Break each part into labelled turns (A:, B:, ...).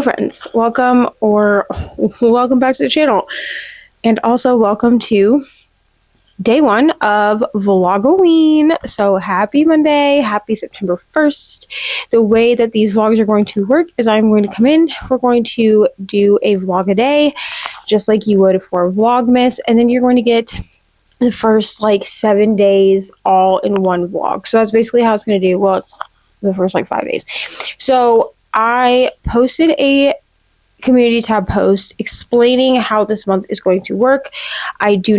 A: Hello friends, welcome back to the channel, and also welcome to day one of Vlogoween. So happy Monday, happy September 1st. The way that these vlogs are going to work is I'm going to come in, we're going to do a vlog a day, just like you would for Vlogmas, and then you're going to get the first like 7 days all in one vlog. So that's basically how it's going to do. Well, it's the first like 5 days. So I posted a community tab post explaining how this month is going to work. I will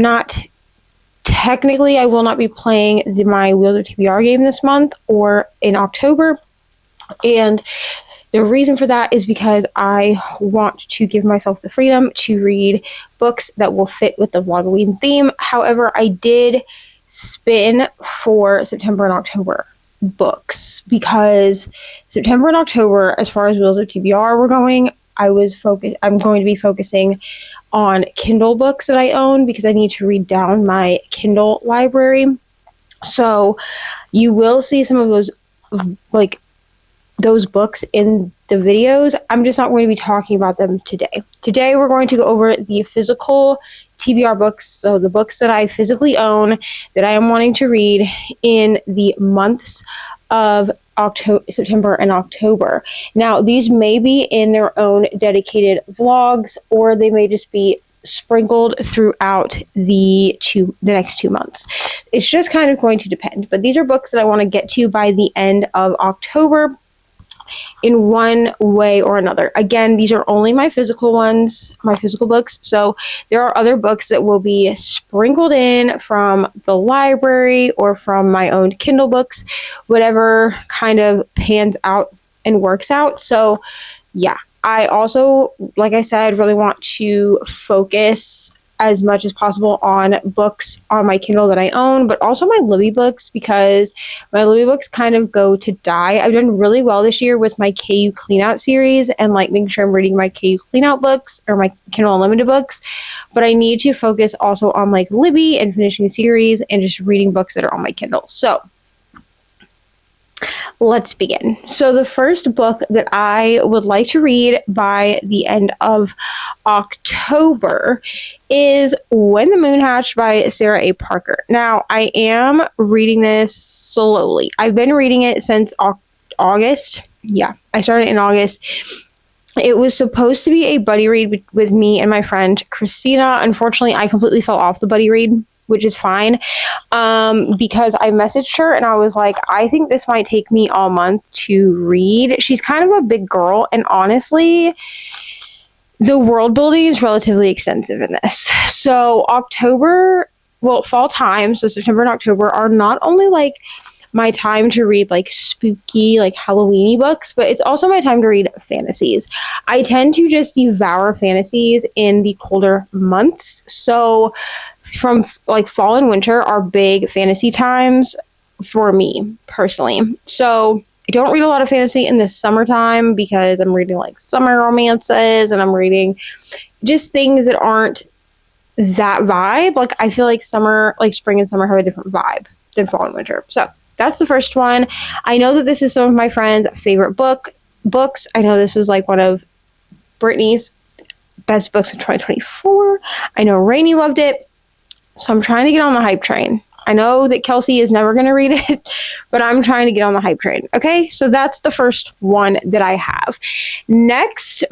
A: not be playing my Wheels of TBR game this month or in October. And the reason for that is because I want to give myself the freedom to read books that will fit with the Vlogoween theme. However, I did spin for September and October books because September and October, as far as Wheels of TBR were going, I'm going to be focusing on Kindle books that I own because I need to read down my Kindle library. So you will see some of those books in the videos. I'm just not going to be talking about them today. Today we're going to go over the physical TBR books, so the books that I physically own that I am wanting to read in the months of September and October. Now, these may be in their own dedicated vlogs, or they may just be sprinkled throughout the next 2 months. It's just kind of going to depend. But these are books that I want to get to by the end of October in one way or another. Again, these are only my physical ones, my physical books. So there are other books that will be sprinkled in from the library or from my own Kindle books, whatever kind of pans out and works out. So yeah, I also, like I said, really want to focus as much as possible on books on my Kindle that I own, but also my Libby books, because my Libby books kind of go to die. I've done really well this year with my KU Cleanout series and like making sure I'm reading my KU Cleanout books or my Kindle Unlimited books, but I need to focus also on like Libby and finishing the series and just reading books that are on my Kindle. So let's begin. So the first book that I would like to read by the end of October is When the Moon Hatched by Sarah A. Parker. Now, I am reading this slowly. I've been reading it since August. Yeah, I started in August. It was supposed to be a buddy read with me and my friend Christina. Unfortunately, I completely fell off the buddy read, which is fine, because I messaged her and I was like, I think this might take me all month to read. She's kind of a big girl, and honestly, the world building is relatively extensive in this. So fall time, so September and October are not only like my time to read like spooky, like Halloween-y books, but it's also my time to read fantasies. I tend to just devour fantasies in the colder months. So from like fall and winter are big fantasy times for me personally. So I don't read a lot of fantasy in the summertime because I'm reading like summer romances and I'm reading just things that aren't that vibe. Like I feel like spring and summer have a different vibe than fall and winter. So that's the first one. I know that this is some of my friends' favorite books. I know this was like one of Brittany's best books of 2024. I know Reni loved it. So I'm trying to get on the hype train. I know that Kelsey is never going to read it, but I'm trying to get on the hype train. Okay, so that's the first one that I have. Next,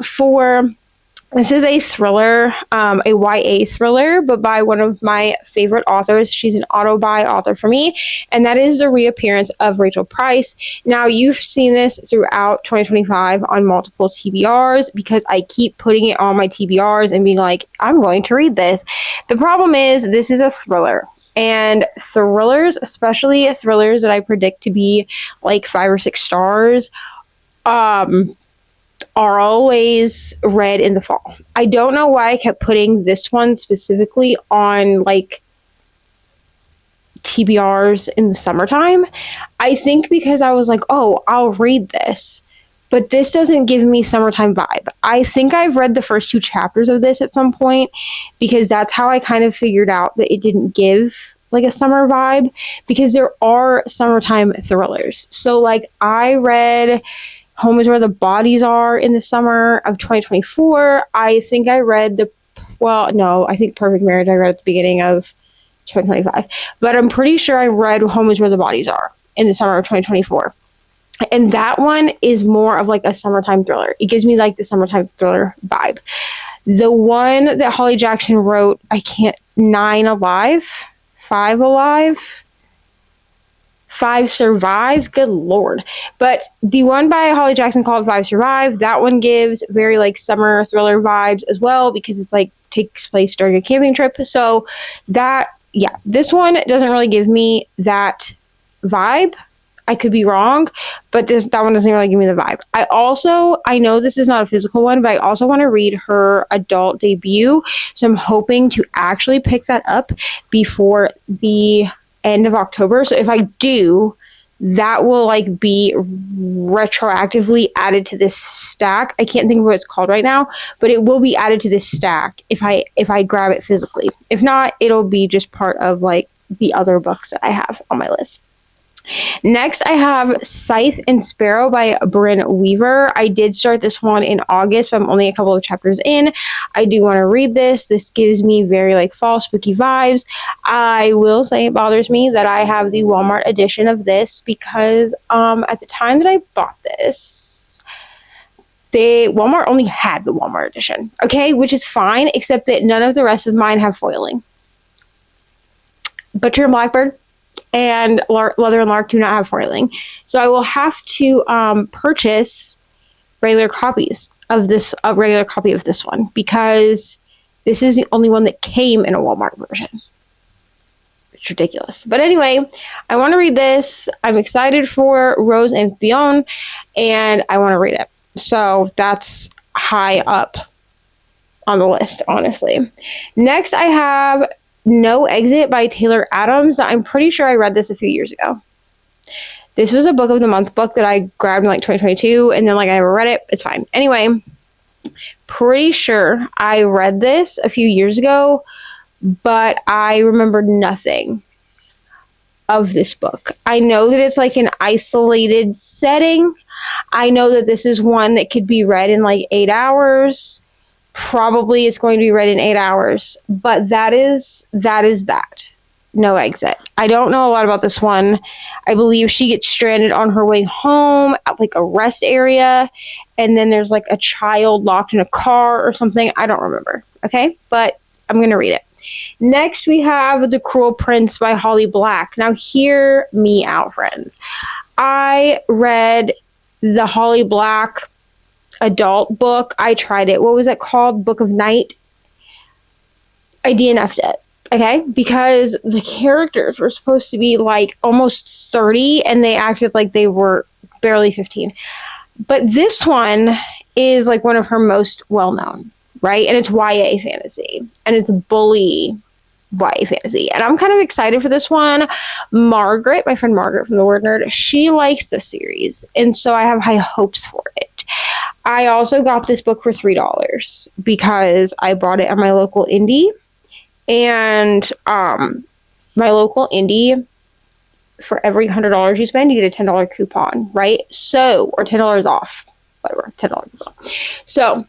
A: this is a thriller, a YA thriller, but by one of my favorite authors. She's an auto-buy author for me, and that is The Reappearance of Rachel Price. Now, you've seen this throughout 2025 on multiple TBRs because I keep putting it on my TBRs and being like, I'm going to read this. The problem is this is a thriller. And thrillers, especially thrillers that I predict to be like 5 or 6 stars, are always read in the fall. I don't know why I kept putting this one specifically on like TBRs in the summertime. I think because I was like, oh, I'll read this, but this doesn't give me summertime vibe. I think I've read the first 2 chapters of this at some point because that's how I kind of figured out that it didn't give like a summer vibe, because there are summertime thrillers. So like I read Home is Where the Bodies Are in the summer of 2024. I think I read I think Perfect Marriage I read at the beginning of 2025. But I'm pretty sure I read Home is Where the Bodies Are in the summer of 2024. And that one is more of like a summertime thriller. It gives me like the summertime thriller vibe. The one that Holly Jackson wrote, 5 Alive, 5 Survive, good lord. But the one by Holly Jackson called 5 Survive, that one gives very like summer thriller vibes as well, because it's like takes place during a camping trip. So this one doesn't really give me that vibe. I could be wrong, but that one doesn't really give me the vibe. I know this is not a physical one, but I also want to read her adult debut. So I'm hoping to actually pick that up before the end of October. So if I do, that will like be retroactively added to this stack. I can't think of what it's called right now, but it will be added to this stack if I grab it physically. If not, it'll be just part of like the other books that I have on my list. Next, I have Scythe and Sparrow by Bryn Weaver. I did start this one in August, but I'm only a couple of chapters in. I do want to read this. This gives me very like fall spooky vibes. I will say it bothers me that I have the Walmart edition of this because at the time that I bought this, Walmart only had the Walmart edition, okay, which is fine, except that none of the rest of mine have foiling. Butcher and Blackbird and Leather and Lark do not have foiling. So I will have to purchase regular copies of this, a regular copy of this one, because this is the only one that came in a Walmart version. It's ridiculous. But anyway, I want to read this. I'm excited for Rose and Fionn, and I want to read it. So that's high up on the list, honestly. Next, I have No Exit by Taylor Adams. I'm pretty sure I read this a few years ago. This was a book of the month book that I grabbed in like 2022, and then like I never read it. It's fine. Anyway, pretty sure I read this a few years ago, but I remember nothing of this book. I know that it's like an isolated setting. I know that this is one that could be read in like 8 hours. Probably it's going to be read in 8 hours, but that is that. No Exit. I don't know a lot about this one. I believe she gets stranded on her way home at like a rest area, and then there's like a child locked in a car or something. I don't remember. Okay, but I'm going to read it. Next, we have The Cruel Prince by Holly Black. Now, hear me out, friends. I read the Holly Black adult book. I tried it. What was it called? Book of Night. I DNF'd it. Okay? Because the characters were supposed to be like almost 30 and they acted like they were barely 15. But this one is like one of her most well-known, right? And it's YA fantasy. And it's bully YA fantasy. And I'm kind of excited for this one. Margaret, my friend Margaret from The Word Nerd, she likes this series. And so I have high hopes for it. I also got this book for $3 because I bought it at my local indie. And my local indie, for every $100 you spend, you get a $10 coupon, right? So, or $10 off, whatever, $10 off. So,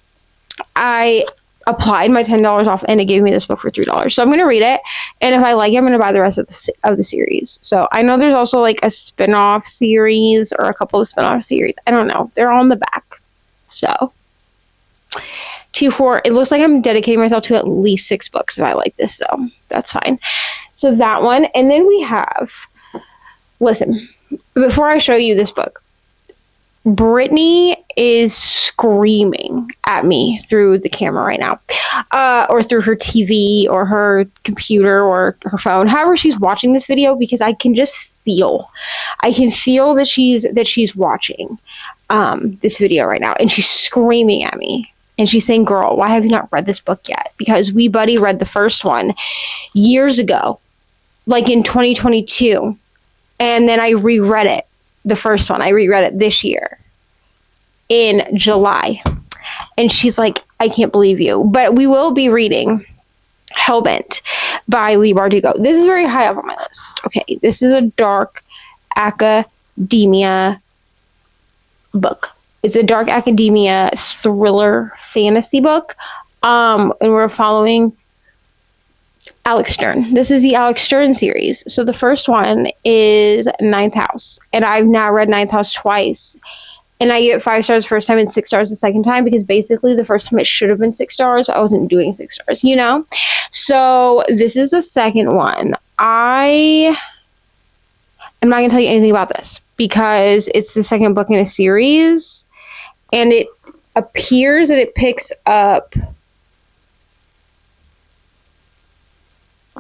A: I applied my $10 off and it gave me this book for $3. So I'm going to read it. And if I like it, I'm going to buy the rest of the series. So I know there's also like a spin-off series or a couple of spin-off series. I don't know. They're all in the back. So 2-4, it looks like I'm dedicating myself to at least 6 books if I like this. So that's fine. So that one. And then we have, listen, before I show you this book, Brittany is screaming at me through the camera right now, or through her TV or her computer or her phone, however she's watching this video, because I can just feel, that she's watching this video right now, and she's screaming at me, and she's saying, "Girl, why have you not read this book yet?" Because we buddy read the first one years ago, like in 2022, and then I reread it. The first one, I reread it this year in July. And she's like, "I can't believe you." But we will be reading Hellbent by Leigh Bardugo. This is very high up on my list. Okay, this is a dark academia book. It's a dark academia thriller fantasy book. And we're following Alex Stern. This is the Alex Stern series. So the first one is Ninth House. And I've now read Ninth House twice. And I gave it 5 stars the first time and 6 stars the second time, because basically the first time it should have been 6 stars. I wasn't doing 6 stars, you know? So this is the second one. I'm not going to tell you anything about this because it's the second book in a series. And it appears that it picks up...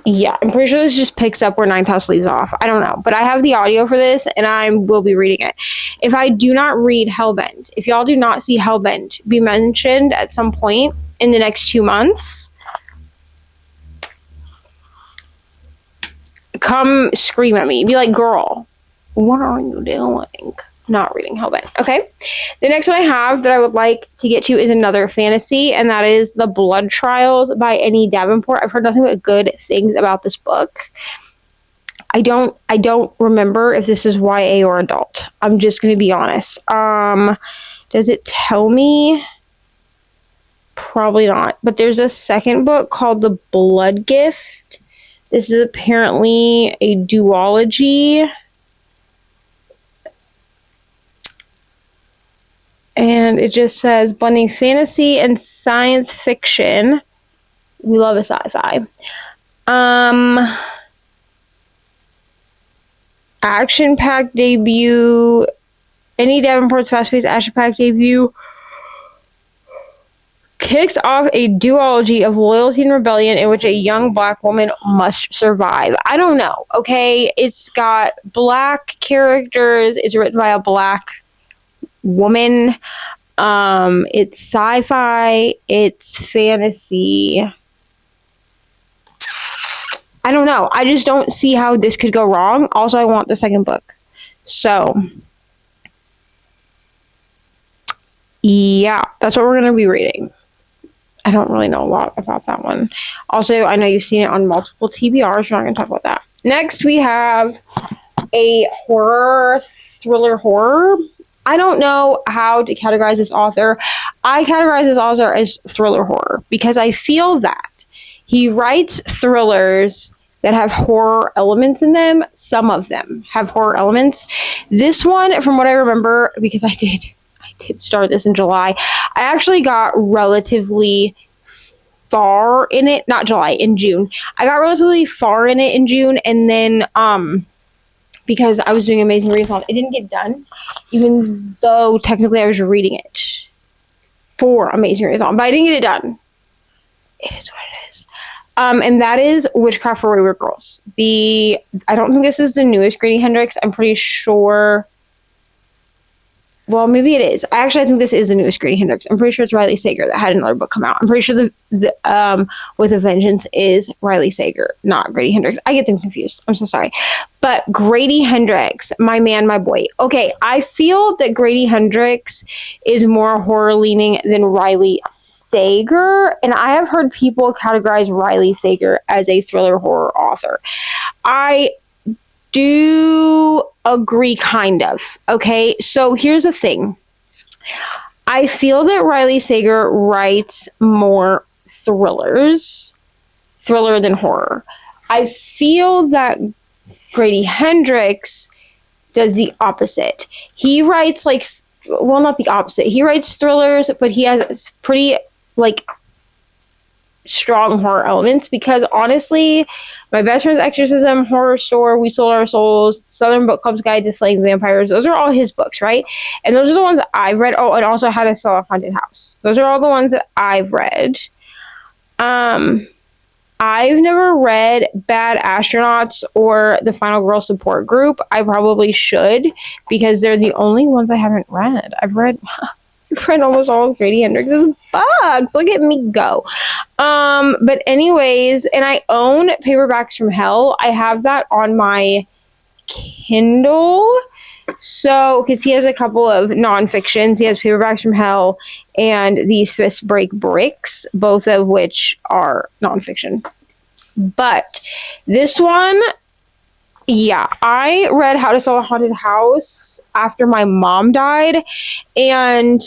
A: Yeah, I'm pretty sure this just picks up where Ninth House leaves off. I don't know. But I have the audio for this, and I will be reading it. If I do not read Hellbent, if y'all do not see Hellbent be mentioned at some point in the next 2 months, come scream at me. Be like, girl, what are you doing? Not reading Hellbent. Okay. The next one I have that I would like to get to is another fantasy, and that is The Blood Trials by Reni Davenport. I've heard nothing but good things about this book. I don't remember if this is YA or adult. I'm just going to be honest. Does it tell me? Probably not. But there's a second book called The Blood Gift. This is apparently a duology. And it just says blending fantasy and science fiction. We love a sci-fi. Action-packed debut. Reni Davenport's fast-paced action-packed debut kicks off a duology of loyalty and rebellion in which a young black woman must survive. I don't know, okay? It's got black characters. It's written by a black woman. It's sci-fi. It's fantasy. I don't know. I just don't see how this could go wrong. Also, I want the second book. So, yeah, that's what we're going to be reading. I don't really know a lot about that one. Also, I know you've seen it on multiple TBRs. We're not going to talk about that. Next, we have a thriller horror. I don't know how to categorize this author. I categorize this author as thriller horror because I feel that he writes thrillers that have horror elements in them. Some of them have horror elements. This one, from what I remember, because I did start this in July, I actually got relatively far in it. Not July, in June. I got relatively far in it in June, and then because I was doing Amazing Readathon, it didn't get done, even though technically I was reading it for Amazing Readathon, but I didn't get it done. It is what it is. And that is Witchcraft for Wayward Girls. I don't think this is the newest Grady Hendrix. I'm pretty sure. Well, maybe it is. I think this is the newest Grady Hendrix. I'm pretty sure it's Riley Sager that had another book come out. I'm pretty sure the With a Vengeance is Riley Sager, not Grady Hendrix. I get them confused. I'm so sorry. But Grady Hendrix, my man, my boy. Okay, I feel that Grady Hendrix is more horror-leaning than Riley Sager. And I have heard people categorize Riley Sager as a thriller horror author. I do agree, kind of. Okay, so here's the thing. I feel that Riley Sager writes more thriller than horror. I feel that Grady Hendrix does the opposite. He writes not the opposite. He writes thrillers, but he has pretty strong horror elements, because honestly, My Best Friend's Exorcism, Horror Store, We Sold Our Souls, Southern Book Club's Guide to Slaying Vampires, those are all his books, right? And those are the ones that I've read. Oh, and also How to Sell a Haunted House. Those are all the ones that I've read. I've never read Bad Astronauts or The Final Girl Support Group. I probably should, because they're the only ones I haven't read. I've read almost all of Grady Hendrix's books. Look at me go. But anyways, and I own Paperbacks from Hell. I have that on my Kindle. So, because he has a couple of nonfictions. He has Paperbacks from Hell and These Fists Break Bricks, both of which are nonfiction. But this one, Yeah, I read How to Sell a Haunted House after my mom died, and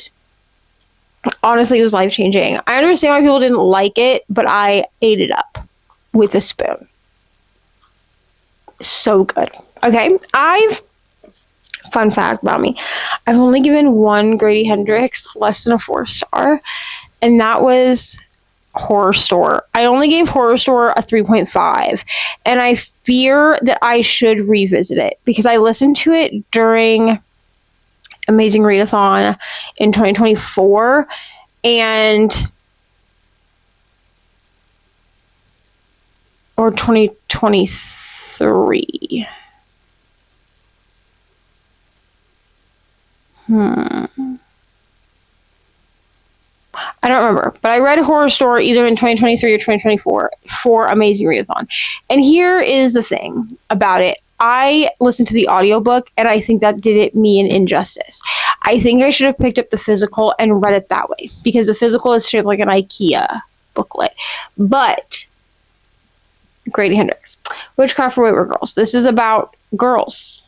A: honestly, it was life changing. I understand why people didn't like it, but I ate it up with a spoon. So good. Okay, fun fact about me, I've only given one Grady Hendrix less than a 4-star, and that was Horror Store. I only gave Horror Store a 3.5, and I fear that I should revisit it because I listened to it during Amazing Readathon in 2024, and or 2023. I don't remember, but I read Horror Store either in 2023 or 2024 for Amazing Readathon. And here is the thing about it. I listened to the audiobook, and I think that did it me an injustice. I think I should have picked up the physical and read it that way, because the physical is shaped like an IKEA booklet. But Grady Hendrix, Witchcraft for Wayward Girls. This is about girls.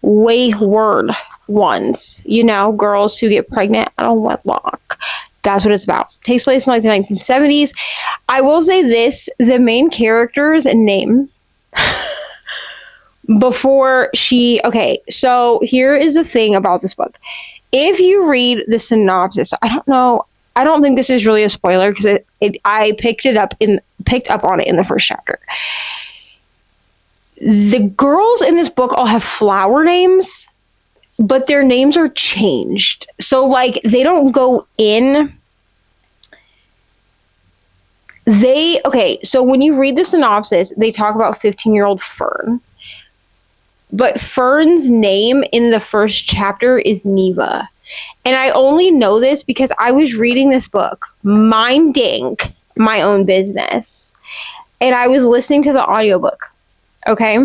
A: Wayward ones. You know, girls who get pregnant out of wedlock. That's what it's about. Takes place in like the 1970s. I will say this, the main character's name before she... Okay, so here is the thing about this book. If you read the synopsis, I don't think this is really a spoiler because I picked up on it in the first chapter. The girls in this book all have flower names, but their names are changed. So, like, they don't go in. So when you read the synopsis, they talk about 15-year-old Fern. But Fern's name in the first chapter is Neva. And I only know this because I was reading this book, minding my own business. And I was listening to the audiobook. Okay?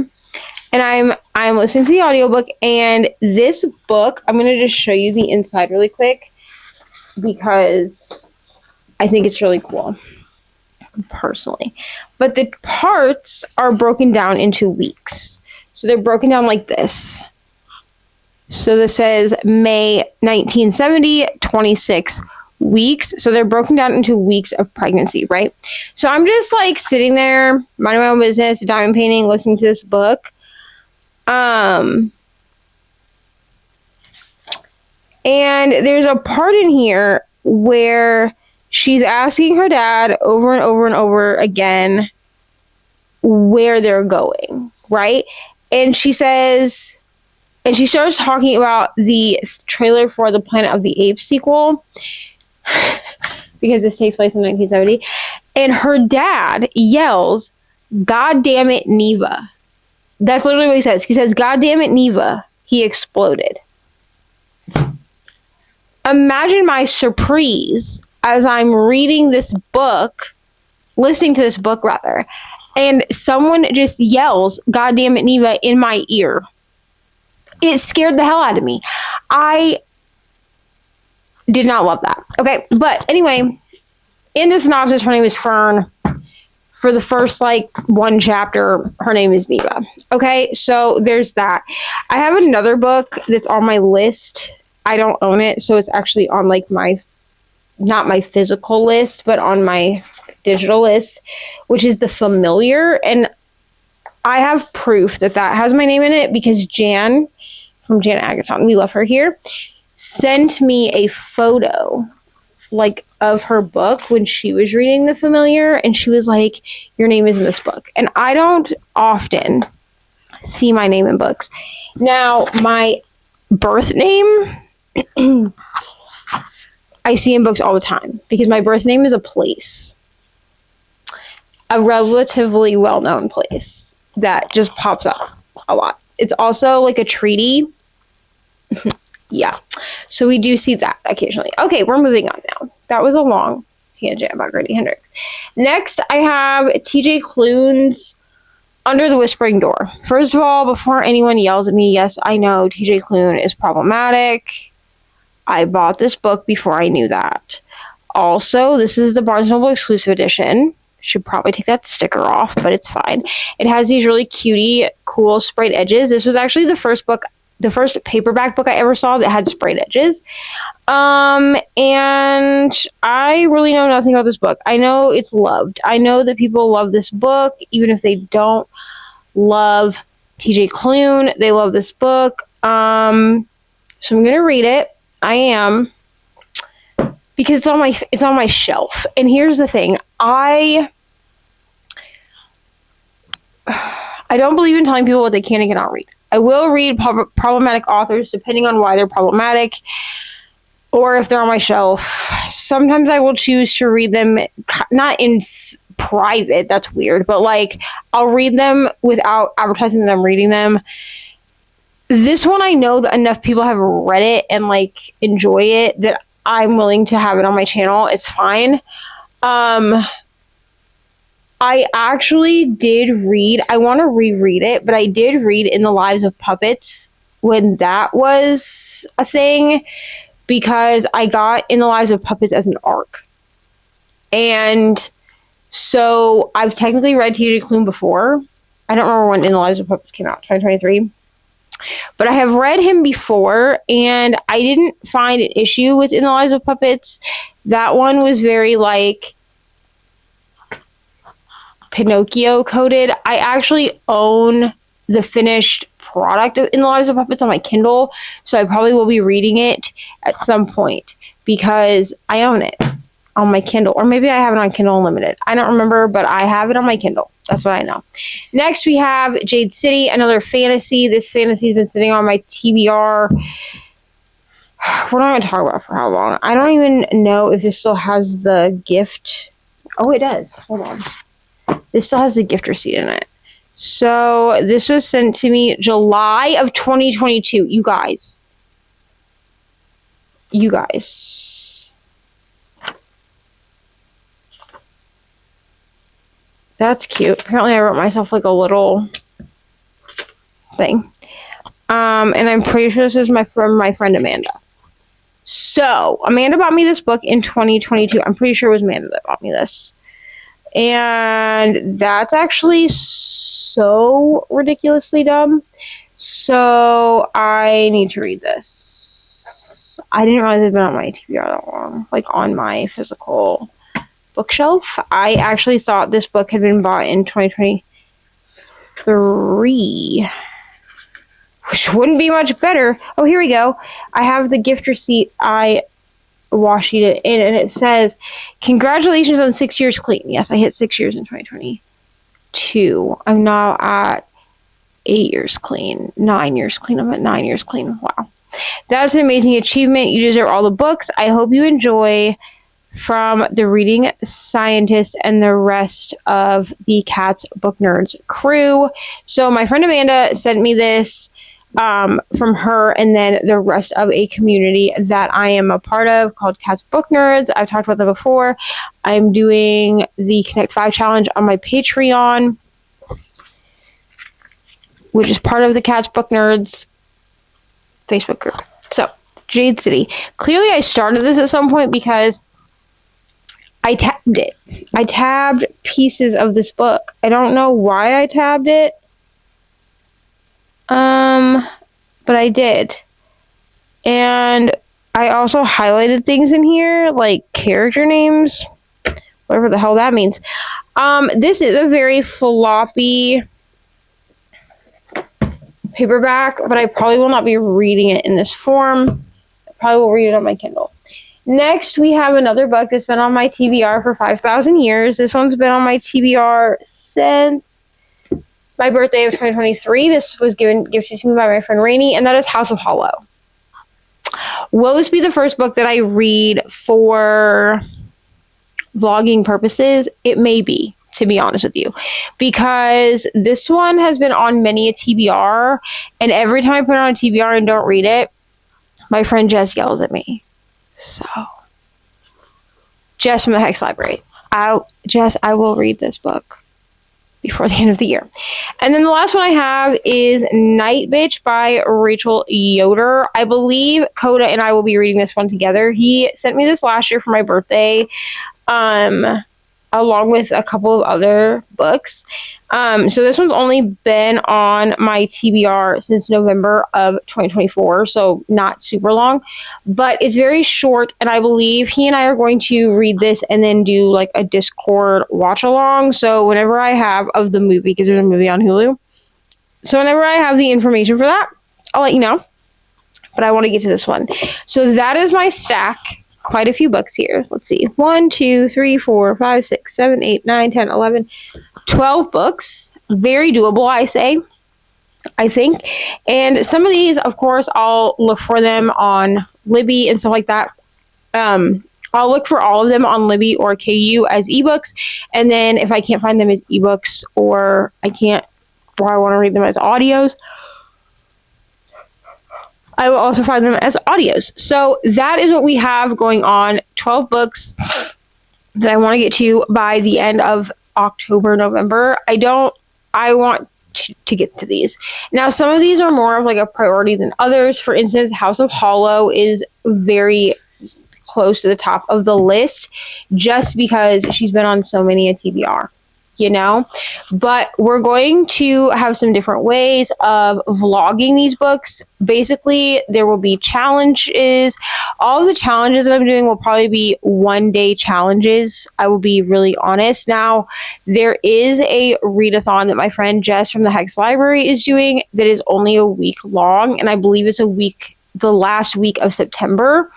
A: And I'm listening to the audiobook, and this book, I'm going to just show you the inside really quick because I think it's really cool, personally. But the parts are broken down into weeks. So they're broken down like this. So this says May 1970, 26 weeks. So they're broken down into weeks of pregnancy, right? So I'm just like sitting there, minding my own business, diamond painting, listening to this book. And there's a part in here where she's asking her dad over and over and over again where they're going, right? And she says, and she starts talking about the trailer for the Planet of the Apes sequel, because this takes place in 1970. And her dad yells, "God damn it, Neva." That's literally what he says. He says, "God damn it, Neva." He exploded. Imagine my surprise as I'm reading this book, listening to this book rather, and someone just yells, "God damn it, Neva," in my ear. It scared the hell out of me. I did not love that. Okay, but anyway, in the synopsis, her name is Fern. For the first, one chapter, her name is Neva. Okay, so there's that. I have another book that's on my list. I don't own it, so it's actually on, not my physical list, but on my digital list, which is The Familiar. And I have proof that has my name in it because Jan, from Jan Agaton, we love her here, sent me a photo of her book when she was reading The Familiar, and she was like, "Your name is in this book." And I don't often see my name in books. Now, my birth name I see in books all the time because my birth name is a place, a relatively well-known place that just pops up a lot. It's also like a treaty. Yeah. So we do see that occasionally. Okay, we're moving on now. That was a long tangent about Grady Hendrix. Next, I have TJ Klune's Under the Whispering Door. First of all, before anyone yells at me, yes, I know TJ Klune is problematic. I bought this book before I knew that. Also, this is the Barnes & Noble exclusive edition. Should probably take that sticker off, but it's fine. It has these really cutie, cool sprayed edges. This was actually the first paperback book I ever saw that had sprayed edges. And I really know nothing about this book. I know it's loved. I know that people love this book, even if they don't love TJ Klune. They love this book. So I'm gonna read it. I am, because it's on my shelf. And here's the thing. I don't believe in telling people what they can and cannot read. I will read problematic authors depending on why they're problematic or if they're on my shelf. Sometimes I will choose to read them, not in private, that's weird, but like I'll read them without advertising that I'm reading them. This one, I know that enough people have read it and like enjoy it that I'm willing to have it on my channel. It's fine. I actually did read, I want to reread it, but I did read In the Lives of Puppets when that was a thing, because I got In the Lives of Puppets as an ARC. And so I've technically read TJ Klune before. I don't remember when In the Lives of Puppets came out, 2023. But I have read him before, and I didn't find an issue with In the Lives of Puppets. That one was very, like, Pinocchio coded. I actually own the finished product of In the Lives of Puppets on my Kindle, so I probably will be reading it at some point, because I own it on my Kindle. Or maybe I have it on Kindle Unlimited. I don't remember, but I have it on my Kindle. That's what I know. Next, we have Jade City, another fantasy. This fantasy's been sitting on my TBR. We're not going to talk about it for how long. I don't even know if this still has the gift. Oh, it does. Hold on. This still has the gift receipt in it. So, this was sent to me July of 2022. You guys. That's cute. Apparently I wrote myself like a little thing. And I'm pretty sure this is from my friend Amanda. So, Amanda bought me this book in 2022. I'm pretty sure it was Amanda that bought me this. And that's actually so ridiculously dumb. So, I need to read this. I didn't realize it had been on my TBR that long. Like, on my physical bookshelf. I actually thought this book had been bought in 2023, which wouldn't be much better. Oh, here we go. I have the gift receipt. I washi it in, and it says, "Congratulations on 6 years clean." Yes, I hit 6 years in 2022. I'm now at 8 years clean, 9 years clean. I'm at 9 years clean. Wow. That's an amazing achievement. You deserve all the books. I hope you enjoy. From the Reading Scientist and the rest of the Cats Book Nerds crew. So my friend Amanda sent me this from her and then the rest of a community that I am a part of called Cats Book Nerds. I've talked about them before. I'm doing the Connect 5 challenge on my Patreon, which is part of the Cats Book Nerds Facebook group. So, Jade City. Clearly I started this at some point because I tabbed it. I tabbed pieces of this book. I don't know why I tabbed it. But I did. And I also highlighted things in here, like character names. Whatever the hell that means. This is a very floppy paperback, but I probably will not be reading it in this form. I probably will read it on my Kindle. Next, we have another book that's been on my TBR for 5,000 years. This one's been on my TBR since my birthday of 2023. This was gifted to me by my friend Reni, and that is House of Hollow. Will this be the first book that I read for vlogging purposes? It may be, to be honest with you, because this one has been on many a TBR, and every time I put it on a TBR and don't read it, my friend Jess yells at me. So, Jess from the Hex Library. Jess, I will read this book before the end of the year. And then the last one I have is Night Bitch by Rachel Yoder. I believe Coda and I will be reading this one together. He sent me this last year for my birthday. along with a couple of other books. So this one's only been on my TBR since November of 2024, so not super long, but it's very short, and I believe he and I are going to read this and then do like a Discord watch along. So whenever I have of the movie, because there's a movie on Hulu, so whenever I have the information for that, I'll let you know. But I want to get to this one. So that is my stack. Quite a few books here. Let's see. 1, 2, 3, 4, 5, 6, 7, 8, 9, 10, 11, 12 books. Very doable, I think. And some of these, of course, I'll look for them on Libby and stuff like that. I'll look for all of them on Libby or KU as ebooks. And then if I can't find them as ebooks or I want to read them as audios, I will also find them as audios. So that is what we have going on. 12 books that I want to get to by the end of October, November. I want to get to these. Now, some of these are more of like a priority than others. For instance, House of Hollow is very close to the top of the list just because she's been on so many a TBR. But we're going to have some different ways of vlogging these books. Basically, there will be challenges. All of the challenges that I'm doing will probably be 1-day challenges. I will be really honest. Now, there is a readathon that my friend Jess from the Hex Library is doing that is only a week long, and I believe it's the last week of September.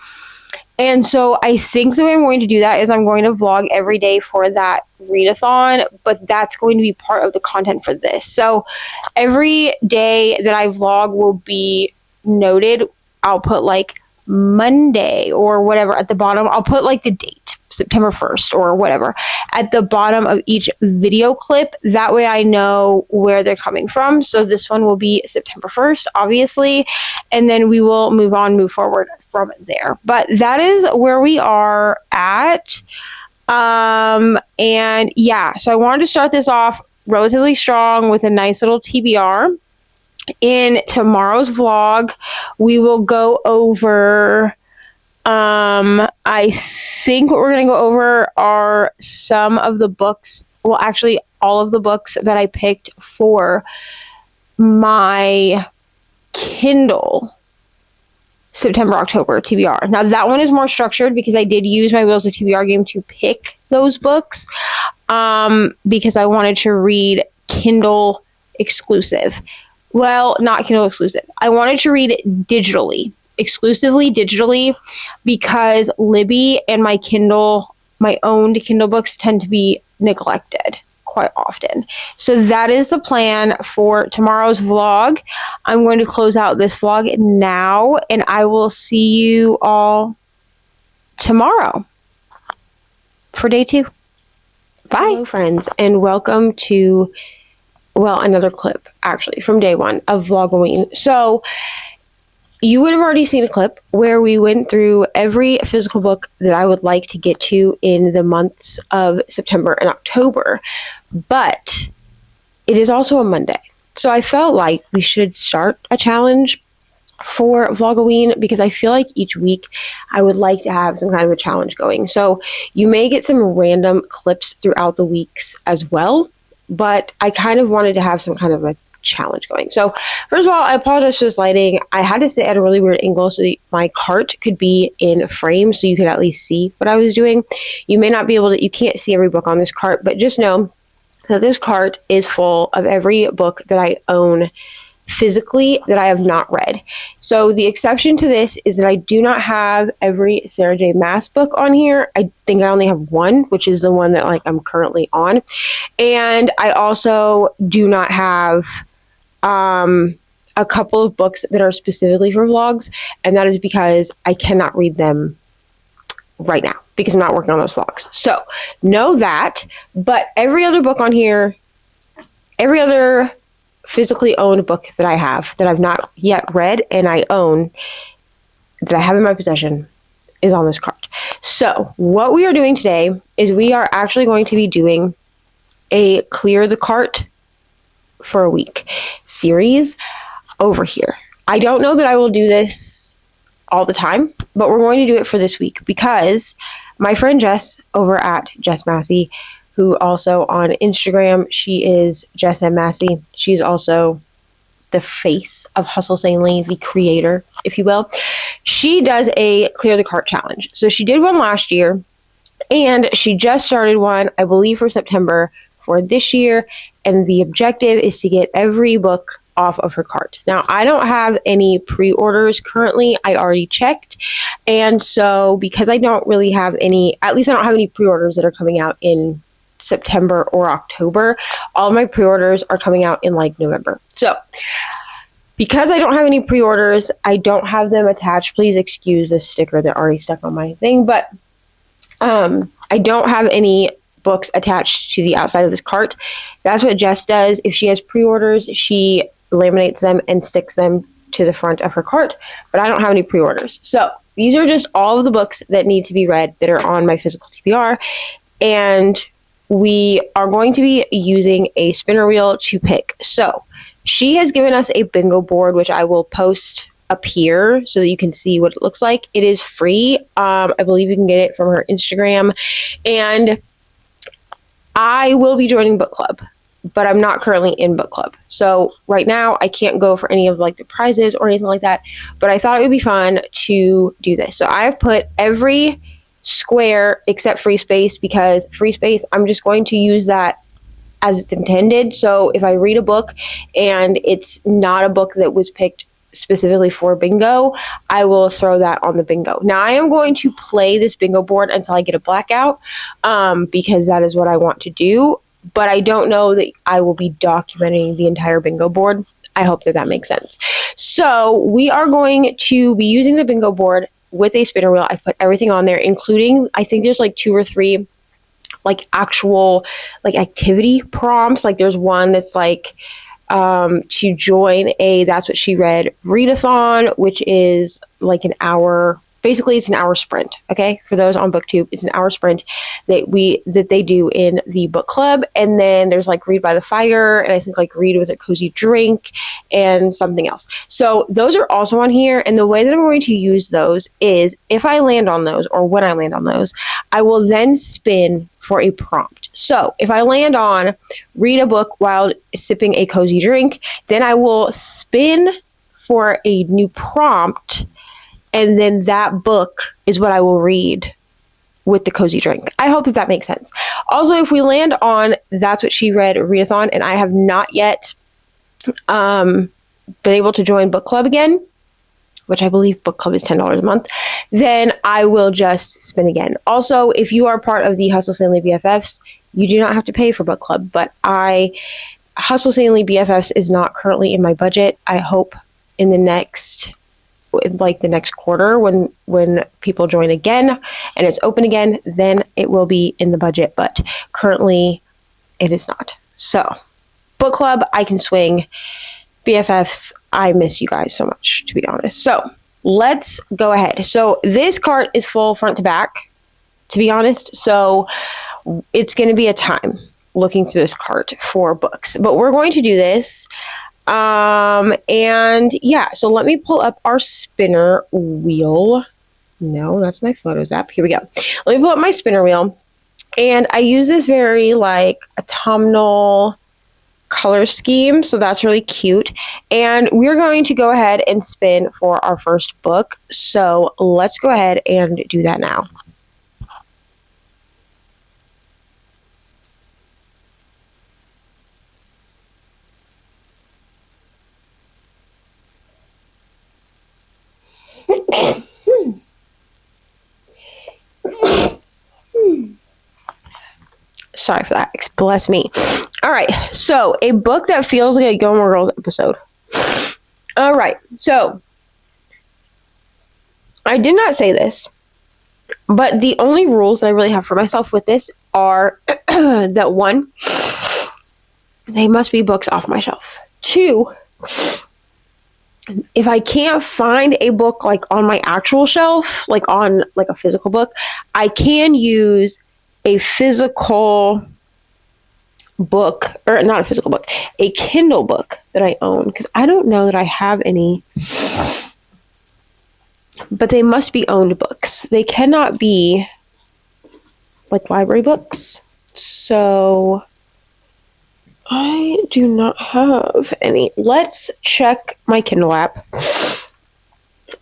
A: And so I think the way I'm going to do that is I'm going to vlog every day for that readathon, but that's going to be part of the content for this. So every day that I vlog will be noted. I'll put like Monday or whatever at the bottom. I'll put like the date, September 1st or whatever, at the bottom of each video clip. That way I know where they're coming from. So this one will be September 1st, obviously, and then we will move forward from there. But that is where we are at. And yeah, so I wanted to start this off relatively strong with a nice little TBR. In tomorrow's vlog, we will go over, I think what we're going to go over are some of the books, well, actually all of the books that I picked for my Kindle September, October TBR. Now that one is more structured because I did use my Wheels of TBR game to pick those books, because I wanted to read Kindle exclusive. Well, not Kindle exclusive. I wanted to read it digitally, exclusively digitally, because Libby and my owned Kindle books tend to be neglected quite often. So that is the plan for tomorrow's vlog. I'm going to close out this vlog now, and I will see you all tomorrow for day 2. Bye. Hello, friends, and welcome to, another clip, actually, from day 1 of Vlogoween. So you would have already seen a clip where we went through every physical book that I would like to get to in the months of September and October. But it is also a Monday. So I felt like we should start a challenge for Vlogoween because I feel like each week I would like to have some kind of a challenge going. So you may get some random clips throughout the weeks as well, but I kind of wanted to have some kind of a challenge going. So first of all, I apologize for this lighting. I had to sit at a really weird angle so my cart could be in frame so you could at least see what I was doing. You may not be able to, you can't see every book on this cart, but just know that this cart is full of every book that I own physically that I have not read. So the exception to this is that I do not have every Sarah J. Maas book on here. I think I only have one, which is the one that I'm currently on. And I also do not have a couple of books that are specifically for vlogs, and that is because I cannot read them right now because I'm not working on those vlogs. So know that, but every other book on here, every other physically owned book that I have that I've not yet read and I own, that I have in my possession, is on this cart. So what we are doing today is we are actually going to be doing a clear the cart for a week series over here. I don't know that I will do this all the time, but we're going to do it for this week because my friend Jess over at Jess Massey who also on Instagram, she is Jess and Massey. She's also the face of Hustle Sanely, the creator, if you will. She does a clear the cart challenge. So she did one last year, and she just started one, I believe, for September for this year. And the objective is to get every book off of her cart. Now, I don't have any pre-orders currently. I already checked. And so because I don't really have any, at least I don't have any pre-orders that are coming out in September or October. All of my pre-orders are coming out in like November. So because I don't have any pre-orders, I don't have them attached. Please excuse this sticker that already stuck on my thing, but I don't have any books attached to the outside of this cart. That's what Jess does. If she has pre-orders, she laminates them and sticks them to the front of her cart, but I don't have any pre-orders. So these are just all of the books that need to be read that are on my physical TBR, and we are going to be using a spinner wheel to pick. So she has given us a bingo board, which I will post up here so that you can see what it looks like. It is free. I believe you can get it from her Instagram, and I will be joining book club, but I'm not currently in book club. So right now I can't go for any of like the prizes or anything like that, but I thought it would be fun to do this. So I've put every square except free space, because free space, I'm just going to use that as it's intended. So if I read a book and it's not a book that was picked specifically for bingo, I will throw that on the bingo. Now I am going to play this bingo board until I get a blackout, because that is what I want to do, but I don't know that I will be documenting the entire bingo board. I hope that makes sense. So we are going to be using the bingo board with a spinner wheel. I put everything on there, including, I think there's like 2 or 3 like actual like activity prompts. Like there's one that's like to join a That's What She Read readathon, which is like an hour. Basically, it's an hour sprint. Okay, for those on BookTube, it's an hour sprint that they do in the book club. And then there's like Read by the Fire, and I think like Read with a Cozy Drink, and something else. So those are also on here. And the way that I'm going to use those is if I land on those, or when I land on those, I will then spin for a prompt. So if I land on read a book while sipping a cozy drink, then I will spin for a new prompt, and then that book is what I will read with the cozy drink. I hope that makes sense. Also, if we land on That's What She Read readathon, and I have not yet been able to join book club again, which I believe book club is $10 a month, then I will just spin again. Also, if you are part of the Hustle Sanely BFFs, you do not have to pay for book club, but Hustle Sanely BFFs is not currently in my budget. I hope in the next quarter, when people join again and it's open again, then it will be in the budget, but currently it is not. So book club, I can swing. BFFs, I miss you guys so much, to be honest. So let's go ahead. So this cart is full front to back, to be honest. So it's going to be a time looking through this cart for books, but we're going to do this. And yeah, so let me pull up our spinner wheel. No, that's my Photos app. Here we go. Let me pull up my spinner wheel, and I use this very like autumnal color scheme, so that's really cute. And we're going to go ahead and spin for our first book. So let's go ahead and do that now. Sorry for that. Bless me. All right. So a book that feels like a Gilmore Girls episode. All right. So I did not say this, but the only rules that I really have for myself with this are that 1, they must be books off my shelf. 2, if I can't find a book like on my actual shelf, like on like a physical book, I can use a physical book, or not a physical book, a Kindle book that I own, because I don't know that I have any, but they must be owned books. They cannot be like library books. So I do not have any. Let's check my Kindle app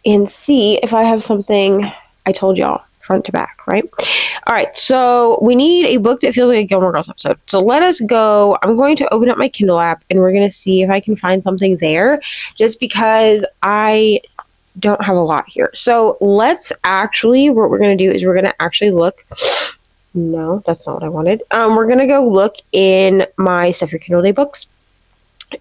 A: and see if I have something. I told y'all, front to back, right? All right, so we need a book that feels like a Gilmore Girls episode. So let us go. I'm going to open up my Kindle app and we're going to see if I can find something there, just because I don't have a lot here. So let's actually, what we're going to do is we're going to actually look. No, that's not what I wanted. We're going to go look in my Stuff Your Kindle Day books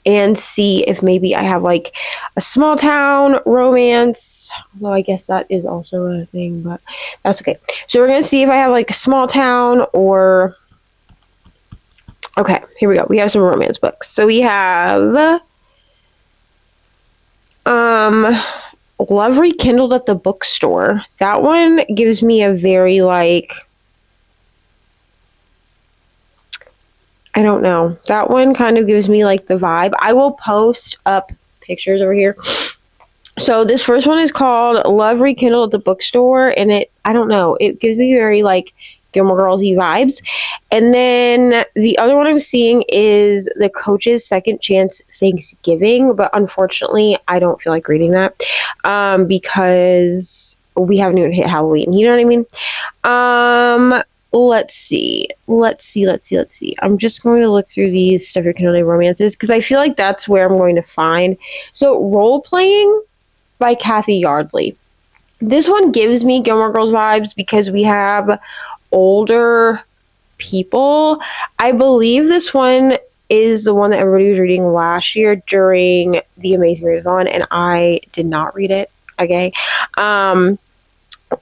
A: and see if maybe I have like a small town romance. Although I guess that is also a thing, but that's okay. So we're going to see if I have like a small town or... Okay, here we go. We have some romance books. So we have Love Rekindled at the Bookstore. That one gives me a very like... I don't know. That one kind of gives me like the vibe. I will post up pictures over here. So this first one is called Love Rekindled at the Bookstore, and I don't know, it gives me very like Gilmore Girls-y vibes. And then the other one I'm seeing is The Coach's Second Chance Thanksgiving, but unfortunately I don't feel like reading that because we haven't even hit Halloween. You know what I mean? Let's see. I'm just going to look through these Stuff Your Kindle Day romances because I feel like that's where I'm going to find. So, Role Playing by Kathy Yardley. This one gives me Gilmore Girls vibes because we have older people. I believe this one is the one that everybody was reading last year during the Amazing Readathon, and I did not read it. Okay.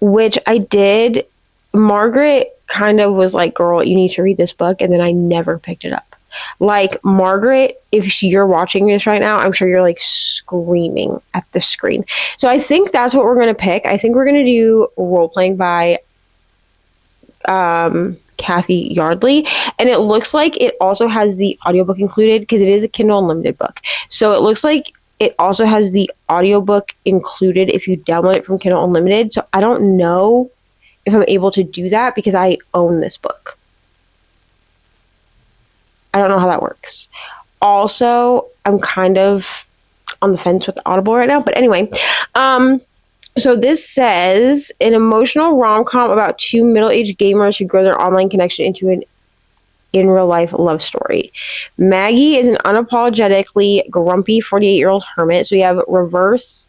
A: Which I did. Margaret kind of was like, girl, you need to read this book, and then I never picked it up. Like, Margaret, if you're watching this right now, I'm sure you're like screaming at the screen. So I think that's what we're going to pick. I think we're going to do Role Playing by Kathy Yardley, and it looks like it also has the audiobook included because it is a Kindle Unlimited book. So it looks like it also has the audiobook included if you download it from Kindle Unlimited. So I don't know if I'm able to do that because I own this book. I don't know how that works. Also, I'm kind of on the fence with Audible right now. But anyway, so this says an emotional rom-com about two middle-aged gamers who grow their online connection into an in-real-life love story. Maggie is an unapologetically grumpy 48-year-old hermit. So we have reverse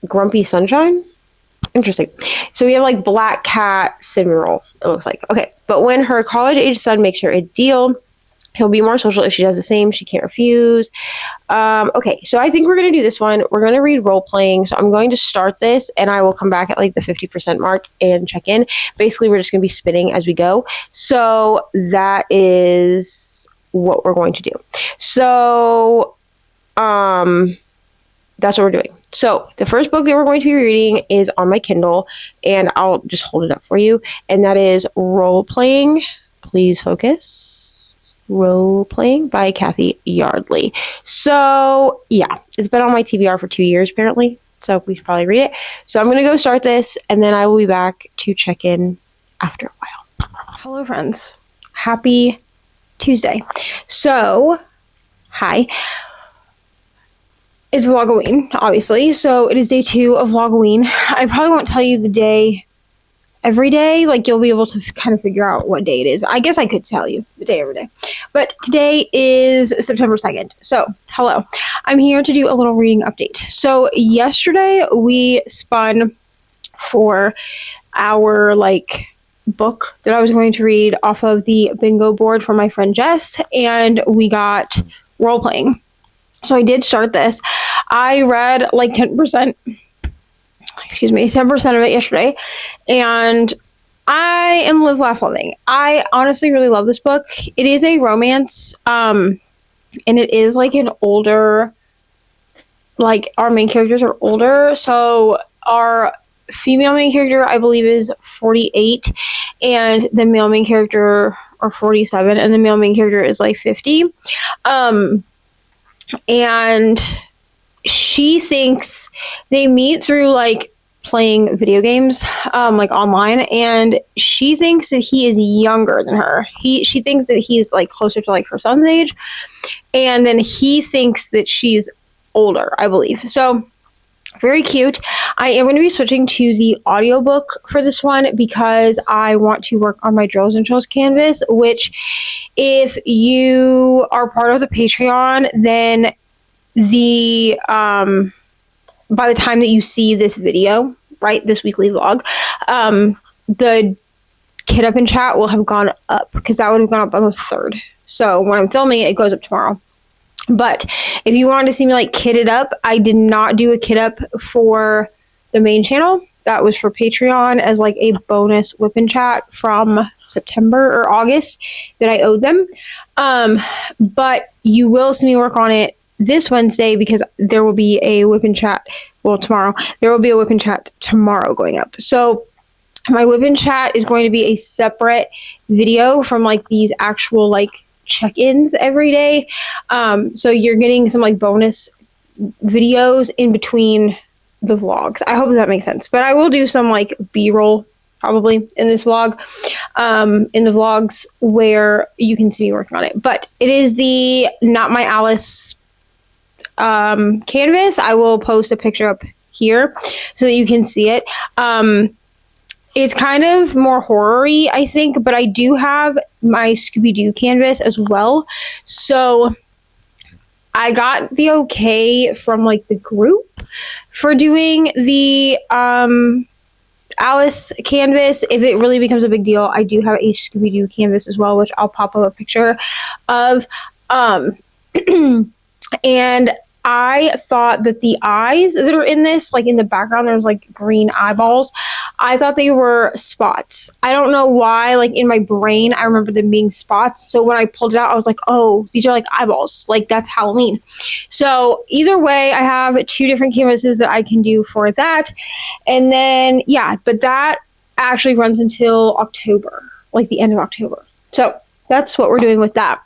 A: Grumpy Sunshine. Interesting. So we have like Black Cat Cinnamon, it looks like. Okay. But when her college-age son makes her a deal, he'll be more social if she does the same. She can't refuse. Okay. So I think we're going to do this one. We're going to read Role Playing. So I'm going to start this and I will come back at like the 50% mark and check in. Basically, we're just going to be spinning as we go. So that is what we're going to do. So, that's what we're doing. So the first book that we're going to be reading is on my Kindle, and I'll just hold it up for you. And that is Role Playing. Please focus. Role Playing by Kathy Yardley. So yeah, it's been on my TBR for 2 years apparently. So we should probably read it. So I'm going to go start this, and then I will be back to check in after a while. Hello friends. Happy Tuesday. So, hi. It's Vlogoween, obviously. So it is day 2 of Vlogoween. I probably won't tell you the day every day. Like, you'll be able to kind of figure out what day it is. I guess I could tell you the day every day. But today is September 2nd. So, hello. I'm here to do a little reading update. So yesterday we spun for our, book that I was going to read off of the bingo board for my friend Jess. And we got Role Playing. So I did start this. I read 10% of it yesterday. And I am live, laugh, loving. I honestly really love this book. It is a romance. And it is an older, our main characters are older. So our female main character, I believe, is 48. And the male main character are 47. And the male main character is 50. And she thinks they meet through playing video games, like online, and she thinks that he is younger than her. She thinks that he's like closer to like her son's age, and then he thinks that she's older, I believe. So very cute. I am going to be switching to the audiobook for this one because I want to work on my Drills and Chills canvas, which if you are part of the Patreon, then the by the time that you see this video, right, this weekly vlog, the Kid Up in Chat will have gone up because that would have gone up on the 3rd. So when I'm filming it, it goes up tomorrow. But if you wanted to see me like kid it up, I did not do a kid up for the main channel. That was for Patreon as like a bonus whip and chat from September or August that I owed them. But you will see me work on it this Wednesday because there will be a whip and chat. Well, tomorrow. There will be a whip and chat tomorrow going up. So my whip and chat is going to be a separate video from like these actual like check-ins every day. So you're getting some like bonus videos in between the vlogs. I hope that makes sense. But I will do some like B-roll probably in this vlog, in the vlogs where you can see me working on it. But it is the Not My Alice canvas. I will post a picture up here so that you can see it. It's kind of more horror-y, I think, but I do have my Scooby-Doo canvas as well. So I got the okay from like the group for doing the Alice canvas. If it really becomes a big deal, I do have a Scooby-Doo canvas as well, which I'll pop up a picture of. And I thought that the eyes that are in this, like in the background, there's like green eyeballs. I thought they were spots. I don't know why, like in my brain, I remember them being spots. So when I pulled it out, I was like, oh, these are like eyeballs. Like that's Halloween. So either way, I have 2 different canvases that I can do for that. And then, yeah, but that actually runs until October, like the end of October. So that's what we're doing with that.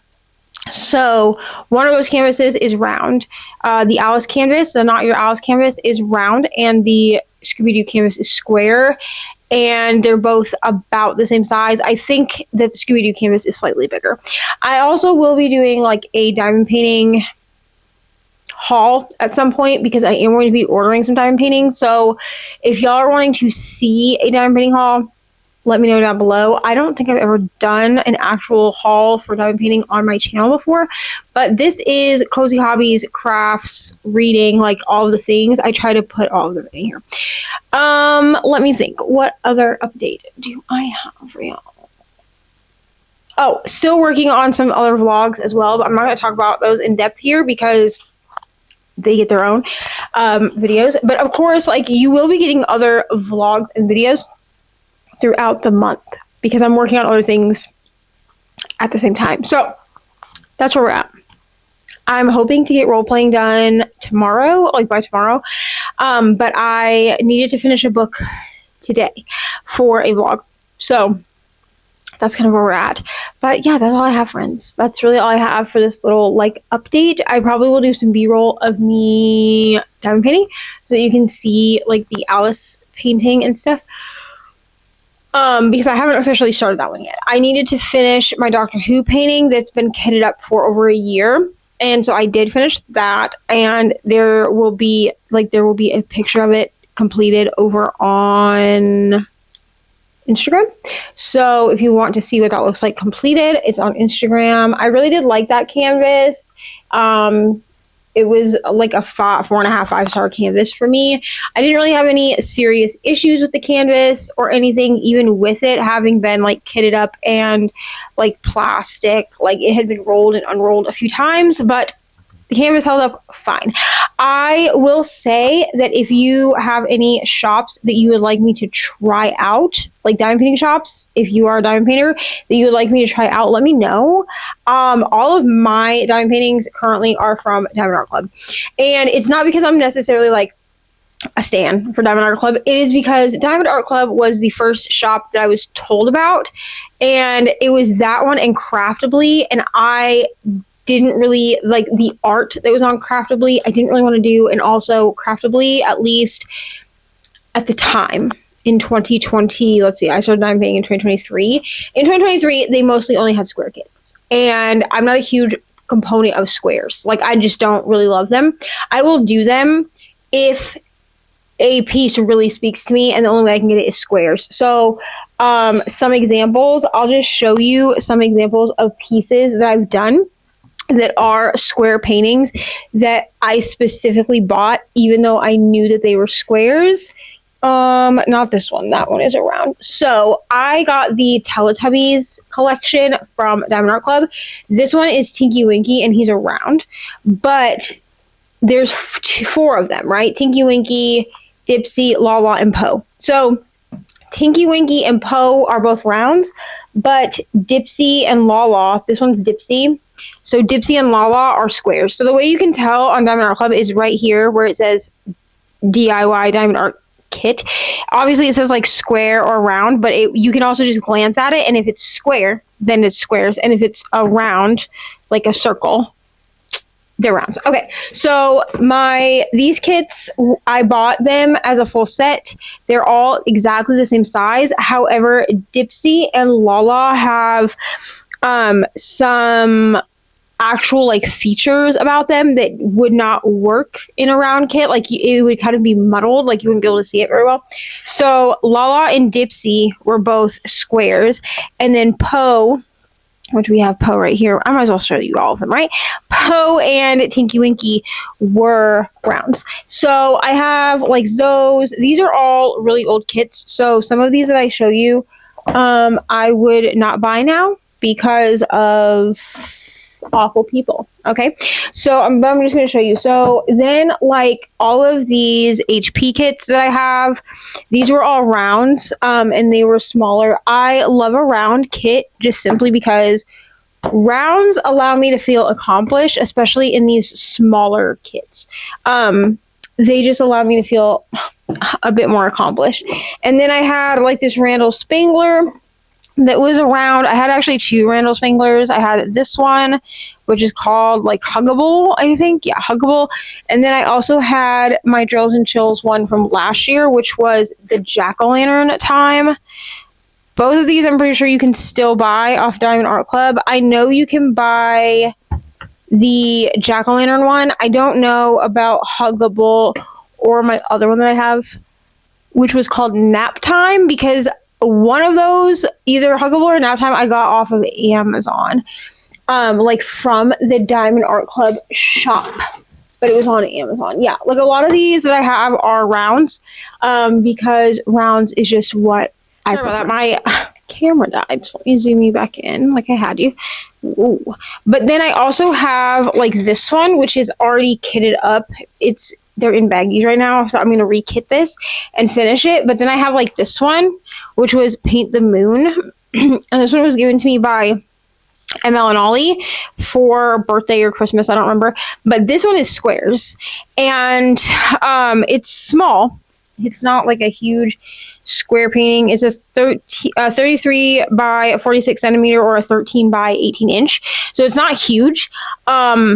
A: So one of those canvases is round. The Alice canvas, the Not Your Alice canvas, is round, and the Scooby-Doo canvas is square, and they're both about the same size. I think that the Scooby-Doo canvas is slightly bigger. I also will be doing like a diamond painting haul at some point because I am going to be ordering some diamond paintings. So if y'all are wanting to see a diamond painting haul, let me know down below. I don't think I've ever done an actual haul for diamond painting on my channel before, but this is cozy hobbies, crafts, reading, like all of the things. I try to put all of them in here. Let me think. What other update do I have for y'all? Oh, still working on some other vlogs as well, but I'm not going to talk about those in depth here because they get their own videos. But of course, like you will be getting other vlogs and videos throughout the month because I'm working on other things at the same time. So that's where we're at. I'm hoping to get role playing done tomorrow, like by tomorrow. But I needed to finish a book today for a vlog. So that's kind of where we're at. But yeah, that's all I have, friends. That's really all I have for this little like update. I probably will do some B-roll of me diamond painting so that you can see like the Alice painting and stuff. Because I haven't officially started that one yet. I needed to finish my Doctor Who painting that's been kitted up for over a year. And so I did finish that. And there will be a picture of it completed over on Instagram. So if you want to see what that looks like completed, it's on Instagram. I really did like that canvas. It was like a 4.5, 5-star canvas for me. I didn't really have any serious issues with the canvas or anything, even with it having been like kitted up and like plastic. Like it had been rolled and unrolled a few times, but the canvas held up fine. I will say that if you have any shops that you would like me to try out, like diamond painting shops, if you are a diamond painter that you would like me to try out, let me know. All of my diamond paintings currently are from Diamond Art Club. And it's not because I'm necessarily like a stan for Diamond Art Club. It is because Diamond Art Club was the first shop that I was told about. And it was that one and Craftably. And I didn't really like the art that was on Craftably. I didn't really want to do, and also Craftably, at least at the time in 2020, let's see, I started diamond painting in 2023. In 2023, they mostly only had square kits. And I'm not a huge component of squares. Like, I just don't really love them. I will do them if a piece really speaks to me, and the only way I can get it is squares. So, some examples, I'll just show you some examples of pieces that I've done that are square paintings that I specifically bought, even though I knew that they were squares. Not this one. That one is a round. So I got the Teletubbies collection from Diamond Art Club. This one is Tinky Winky, and he's a round. But there's 4 of them, right? Tinky Winky, Dipsy, Lala, and Poe. So Tinky Winky and Poe are both rounds, but Dipsy and Lala, this one's Dipsy. So Dipsy and Lala are squares. So the way you can tell on Diamond Art Club is right here where it says DIY Diamond Art Kit. Obviously it says like square or round, but you can also just glance at it, and if it's square, then it's squares, and if it's a round, like a circle, they're rounds. Okay, so these kits, I bought them as a full set. They're all exactly the same size. However, Dipsy and Lala have some actual like features about them that would not work in a round kit. Like, it would kind of be muddled, like you wouldn't be able to see it very well. So Lala and Dipsy were both squares, and then Poe, which we have Poe right here. I might as well show you all of them, right? Poe and Tinky Winky were rounds. So I have like those. These are all really old kits. So some of these that I show you, I would not buy now because of awful people. Okay, so I'm just going to show you. So then, like, all of these HP kits that I have, these were all rounds, and they were smaller. I love a round kit just simply because rounds allow me to feel accomplished, especially in these smaller kits. They just allow me to feel a bit more accomplished. And then I had like this Randall Spangler that was around. I had actually 2 Randall Spanglers. I had this one, which is called like Huggable, I think. Yeah, Huggable. And then I also had my Drills and Chills one from last year, which was the Jack-o'-lantern time. Both of these I'm pretty sure you can still buy off Diamond Art Club. I know you can buy the Jack-o'-lantern one. I don't know about Huggable or my other one that I have, which was called Nap Time, because one of those, either Huggable or Nap Time, I got off of Amazon, like from the Diamond Art Club shop, but it was on Amazon. Yeah, like a lot of these that I have are rounds, because rounds is just what I prefer. That my camera died, so let me zoom you back in like I had you. Ooh. But then I also have like this one, which is already kitted up. They're in baggies right now, so I'm going to re-kit this and finish it. But then I have like this one, which was Paint the Moon. And this one was given to me by ML and Ollie for birthday or Christmas, I don't remember. But this one is squares. And it's small. It's not like a huge square painting. It's a 33 by 46 centimeter or a 13 by 18 inch. So it's not huge. But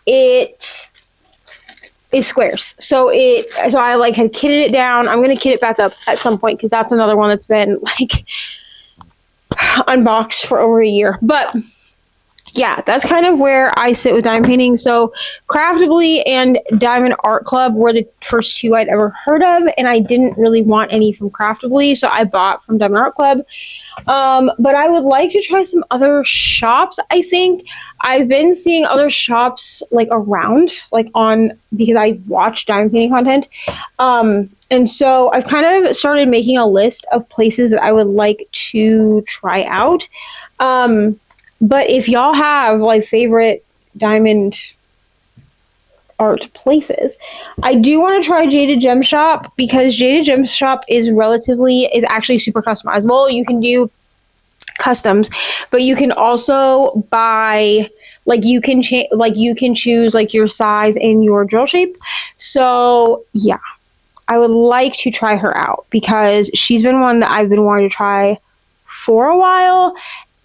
A: it is squares. So I like had kitted it down. I'm going to kit it back up at some point because that's another one that's been like unboxed for over a year. But yeah, that's kind of where I sit with diamond painting. So Craftably and Diamond Art Club were the first 2 I'd ever heard of, and I didn't really want any from Craftably, so I bought from Diamond Art Club. But I would like to try some other shops. I think I've been seeing other shops like around, like because I watch diamond painting content. And so I've kind of started making a list of places that I would like to try out. But if y'all have like favorite diamond art places, I do want to try Jaded Gem Shop, because Jaded Gem Shop is actually super customizable. You can do customs, but you can also buy, like you can choose like your size and your drill shape. So yeah, I would like to try her out because she's been one that I've been wanting to try for a while,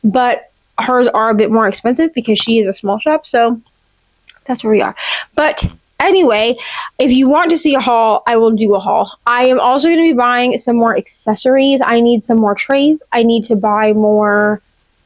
A: but hers are a bit more expensive because she is a small shop. So that's where we are. But Anyway, if you want to see a haul, I will do a haul. I am also going to be buying some more accessories. I need some more trays. I need to buy more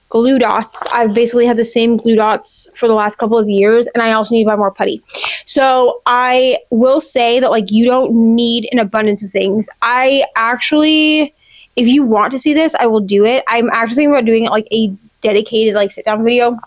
A: glue dots. I've basically had the same glue dots for the last couple of years, and I also need to buy more putty. So I will say that, like, you don't need an abundance of things. I actually, if you want to see this, I will do it. I'm actually thinking about doing it like a dedicated, like, sit down video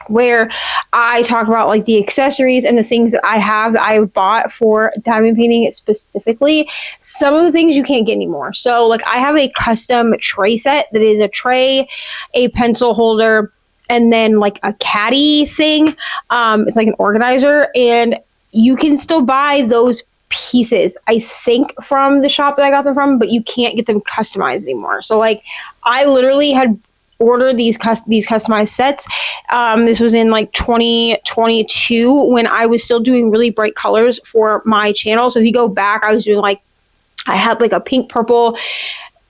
A: where I talk about like the accessories and the things that I have that I bought for diamond painting specifically. Some of the things you can't get anymore. So like I have a custom tray set that is a tray, a pencil holder, and then like a caddy thing. It's like an organizer, and you can still buy those pieces, I think, from the shop that I got them from, but you can't get them customized anymore. So like I literally had ordered these customized sets. This was in like 2022 when I was still doing really bright colors for my channel. So if you go back, I was doing like, I had like a pink, purple,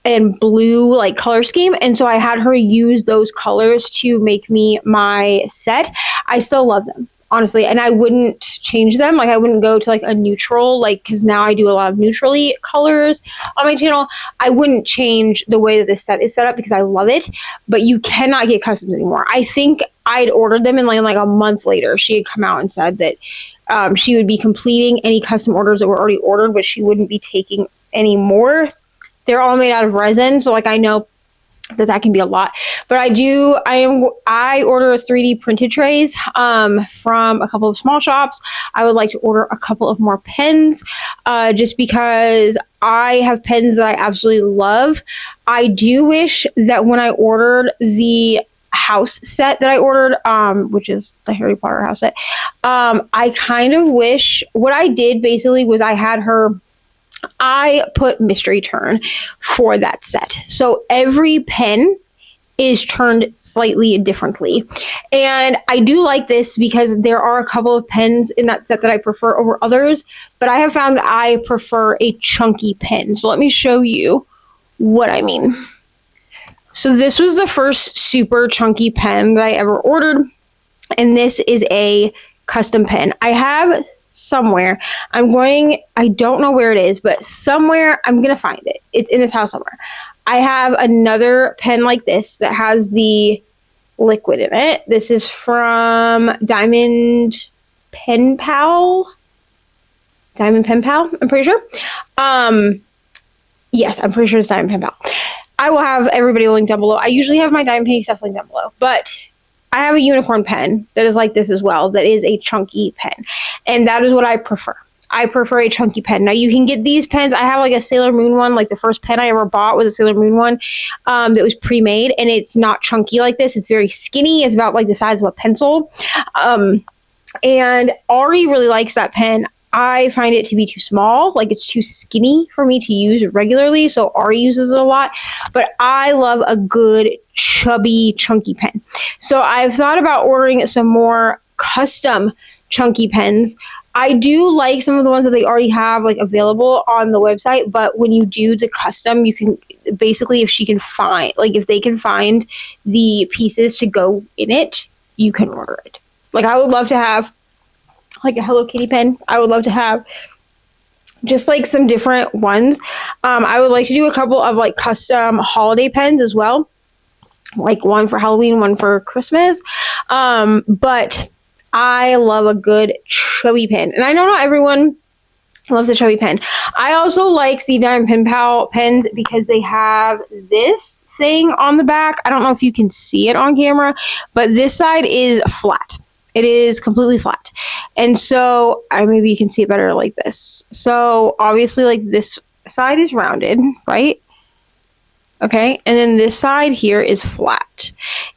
A: and blue like color scheme, and so I had her use those colors to make me my set. I still love them, honestly, and I wouldn't change them. Like I wouldn't go to like a neutral, like, because now I do a lot of neutrally colors on my channel. I wouldn't change the way that this set is set up because I love it, but you cannot get customs anymore. I think I'd ordered them, and like a month later she had come out and said that she would be completing any custom orders that were already ordered, but she wouldn't be taking any more. They're all made out of resin, so like I know that can be a lot, but I order 3D printed trays from a couple of small shops. I would like to order a couple of more pens just because I have pens that I absolutely love. I do wish that when I ordered the house set that I ordered, which is the Harry Potter house set, I kind of wish, what I did basically was I put mystery turn for that set. So every pen is turned slightly differently. And I do like this because there are a couple of pens in that set that I prefer over others, but I have found that I prefer a chunky pen. So let me show you what I mean. So this was the first super chunky pen that I ever ordered, and this is a custom pen. I have somewhere, I don't know where it is, but somewhere I'm going to find it. It's in this house somewhere. I have another pen like this that has the liquid in it. This is from Diamond Pen Pal, I'm pretty sure. Yes, I'm pretty sure it's Diamond Pen Pal. I will have everybody linked down below. I usually have my diamond painting stuff linked down below, but I have a unicorn pen that is like this as well, that is a chunky pen, and that is what I prefer. I prefer a chunky pen. Now you can get these pens. I have like a Sailor Moon one. Like the first pen I ever bought was a Sailor Moon one that was pre-made, and it's not chunky like this. It's very skinny. It's about like the size of a pencil. And Ari really likes that pen. I find it to be too small. Like it's too skinny for me to use regularly. So Ari uses it a lot, but I love a good chubby chunky pen. So I've thought about ordering some more custom chunky pens. I do like some of the ones that they already have like available on the website, but when you do the custom, you can basically, if they can find the pieces to go in it, you can order it. Like I would love to have like a Hello Kitty pen. I would love to have just like some different ones. I would like to do a couple of like custom holiday pens as well. Like one for Halloween, one for Christmas. But I love a good chubby pen. And I know not everyone loves a chubby pen. I also like the Diamond Pen Pal pens because they have this thing on the back. I don't know if you can see it on camera, but this side is flat. It is completely flat. And so maybe you can see it better like this. So obviously like this side is rounded, right? Okay. And then this side here is flat.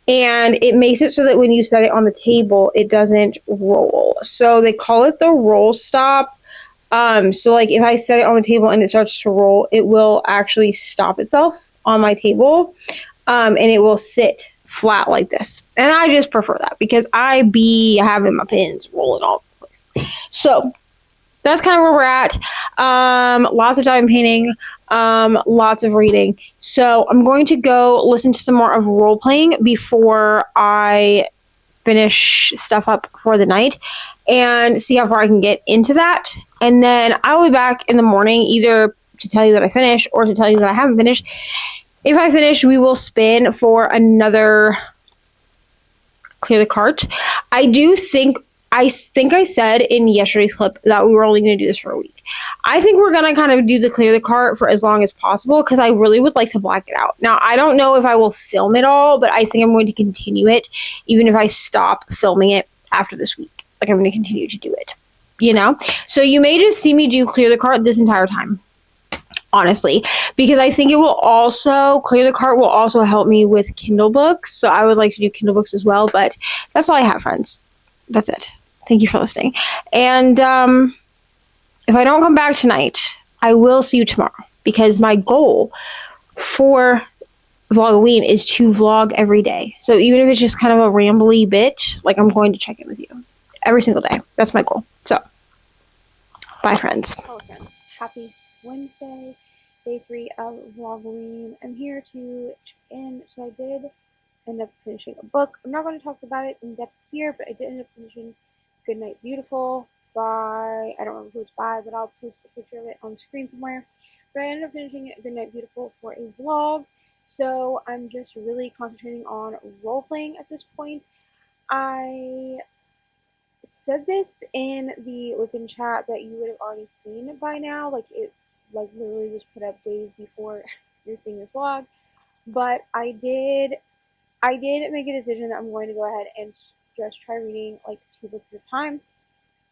A: And it makes it so that when you set it on the table, it doesn't roll. So they call it the roll stop. So like if I set it on the table and it starts to roll, it will actually stop itself on my table. And it will sit flat like this, and I just prefer that because I be having my pens rolling all over the place. So that's kind of where we're at. Lots of diamond painting, lots of reading. So I'm going to go listen to some more of role playing before I finish stuff up for the night. and see how far I can get into that. And then I'll be back in the morning either to tell you that I finished or to tell you that I haven't finished. If I finish, we will spin for another clear the cart. I think I said in yesterday's clip that we were only going to do this for a week. I think we're going to kind of do the clear the cart for as long as possible because I really would like to black it out. Now, I don't know if I will film it all, but I think I'm going to continue it even if I stop filming it after this week. Like, I'm going to continue to do it, you know? So you may just see me do clear the cart this entire time, honestly, because I think it will also, clear the cart will also help me with Kindle books. So I would like to do Kindle books as well, but that's all I have, friends. That's it. Thank you for listening. And if I don't come back tonight, I will see you tomorrow because my goal for Vlogoween is to vlog every day. So even if it's just kind of a rambly bit, like I'm going to check in with you every single day. That's my goal. So, bye, friends. Hello, friends. Happy Wednesday, day 3 of Vlogoween. I'm here to check in. So I did end up finishing a book. I'm not going to talk about it in depth here, but I did end up finishing Goodnight Beautiful by, I don't remember who it's by, but I'll post a picture of it on the screen somewhere. But I ended up finishing Goodnight Beautiful for a vlog. So I'm just really concentrating on role playing at this point. I said this in the within chat that you would have already seen it by now. Like, it literally was put up days before you're seeing this vlog. But I did make a decision that I'm going to go ahead and just try reading like 2 books at a time.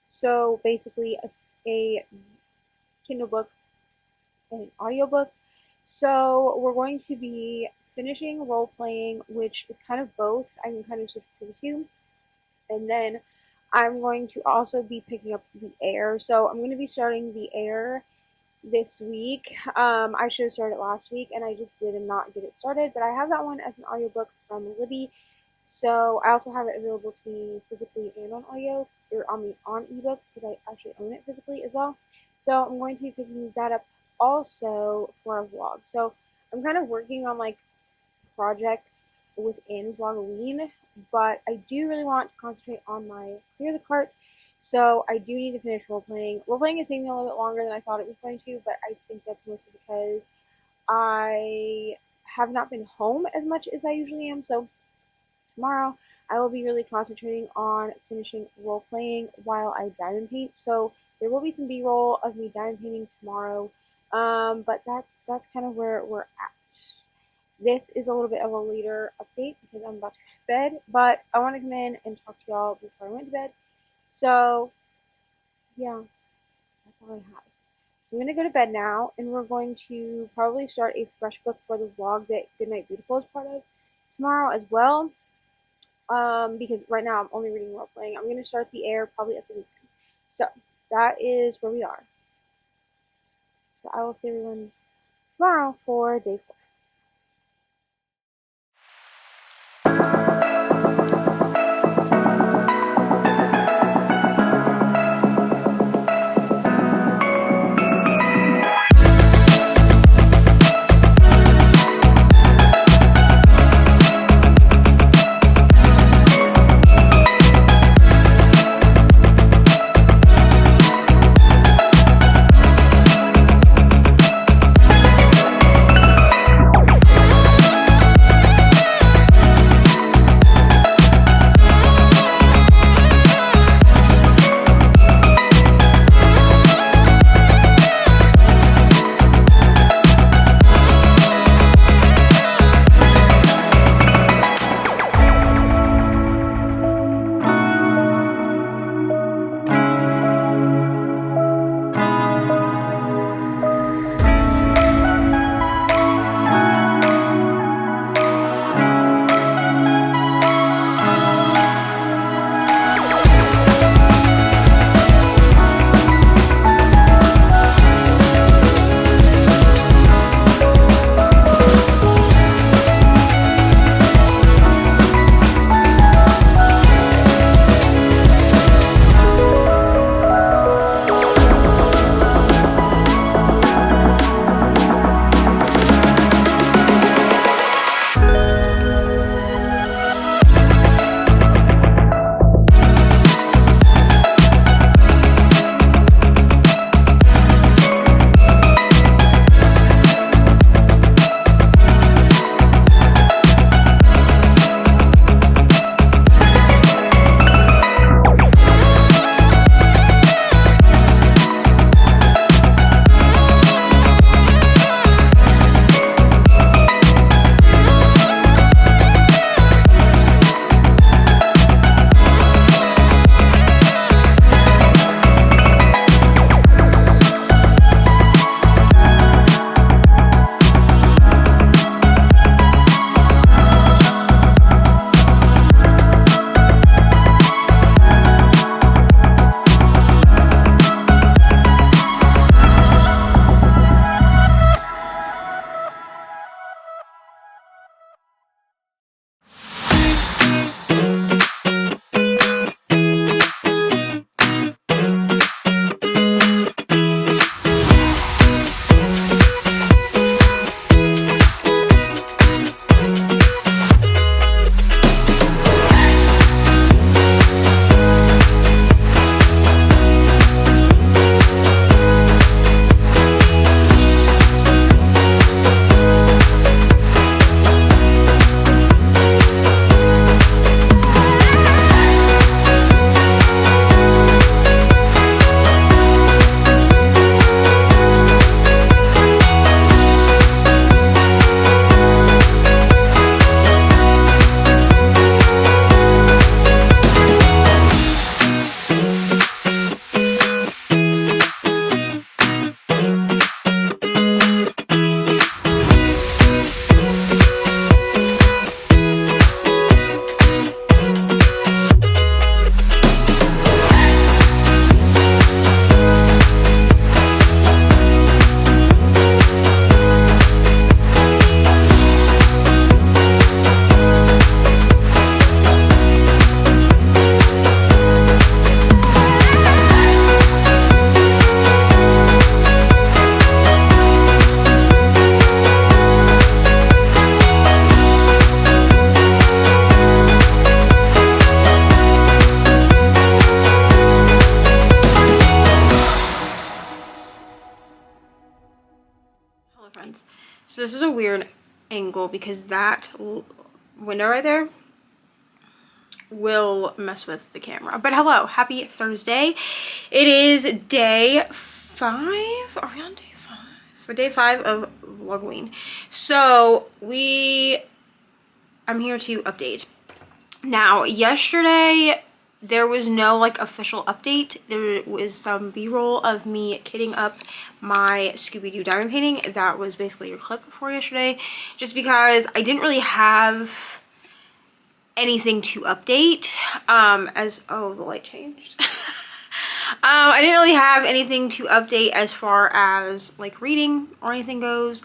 A: So basically a Kindle book and an audiobook. So we're going to be finishing role playing, which is kind of both. I can kind of switch between the two. And then I'm going to also be picking up The Air. So I'm going to be starting The Air this week. I should have started last week and I just did not get it started, but I have that one as an audiobook from Libby. So I also have it available to me physically and on audio, or on ebook, because I actually own it physically as well. So I'm going to be picking that up also for a vlog. So I'm kind of working on like projects within Vlogoween, but I do really want to concentrate on my clear the cart. So I do need to finish role playing. Role playing is taking a little bit longer than I thought it was going to, but I think that's mostly because I have not been home as much as I usually am. So tomorrow I will be really concentrating on finishing role playing while I diamond paint. So there will be some B-roll of me diamond painting tomorrow, but that's kind of where we're at. This is a little bit of a later update because I'm about to go to bed, but I want to come in and talk to y'all before I went to bed. So yeah, that's all I have. So I'm going to go to bed now, and we're going to probably start a fresh book for the vlog that Goodnight Beautiful is part of tomorrow as well. Because right now I'm only reading role playing. I'm going to start The Air probably at the weekend. So that is where we are. So I will see everyone tomorrow for day 4. lens. So this is a weird angle because that window right there will mess with the camera. But hello, happy Thursday. It is day 5. Are we on day 5? For day 5 of Vlogoween. So I'm here to update. Now, yesterday there was no like official update. There was some b-roll of me kitting up my Scooby-Doo diamond painting. That was basically your clip for yesterday, just because I didn't really have anything to update. Oh, the light changed. I didn't really have anything to update as far as like reading or anything goes.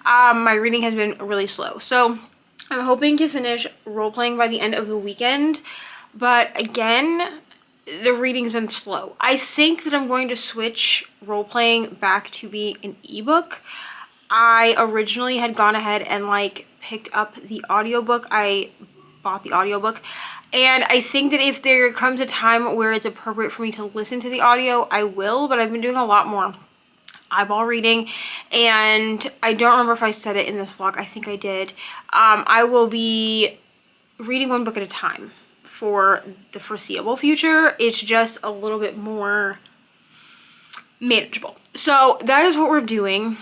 A: My reading has been really slow, so I'm hoping to finish role-playing by the end of the weekend. But again, the reading's been slow. I think that I'm going to switch role-playing back to being an ebook. I originally had gone ahead and like picked up the audiobook. I bought the audiobook, and I think that if there comes a time where it's appropriate for me to listen to the audio, I will. But I've been doing a lot more eyeball reading, and I don't remember if I said it in this vlog. I think I did. I will be reading one book at a time for the foreseeable future. It's just a little bit more manageable. So that is what we're doing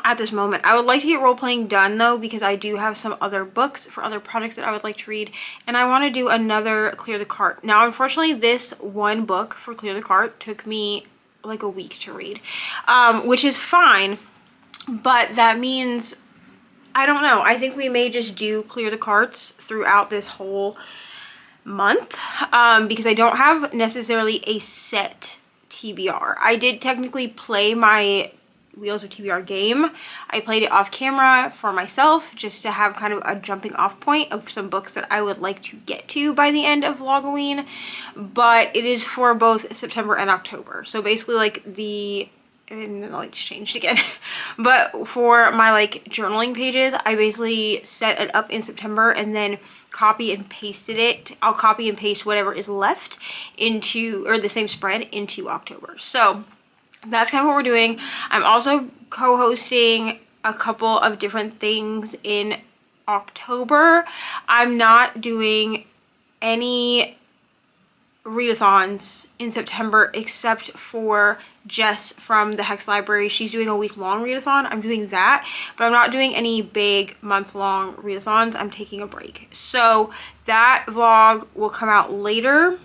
A: at this moment. I would like to get role-playing done though, because I do have some other books for other projects that I would like to read, and I want to do another Clear the Cart. Now, unfortunately, this one book for Clear the Cart took me like a week to read, which is fine, but that means, I don't know, I think we may just do Clear the Carts throughout this whole month, because I don't have necessarily a set TBR. I did technically play my Wheels of TBR game. I played it off camera for myself just to have kind of a jumping off point of some books that I would like to get to by the end of Vlogoween, but it is for both September and October. So basically like and the lights changed again. But for my like journaling pages, I basically set it up in September and then copy and pasted it. I'll copy and paste whatever is left into, or the same spread into October. So that's kind of what we're doing. I'm also co-hosting a couple of different things in October. I'm not doing any readathons in September except for Jess from the Hex Library. She's doing a week-long readathon. I'm doing that, but I'm not doing any big month-long readathons. I'm taking a break. So that vlog will come out later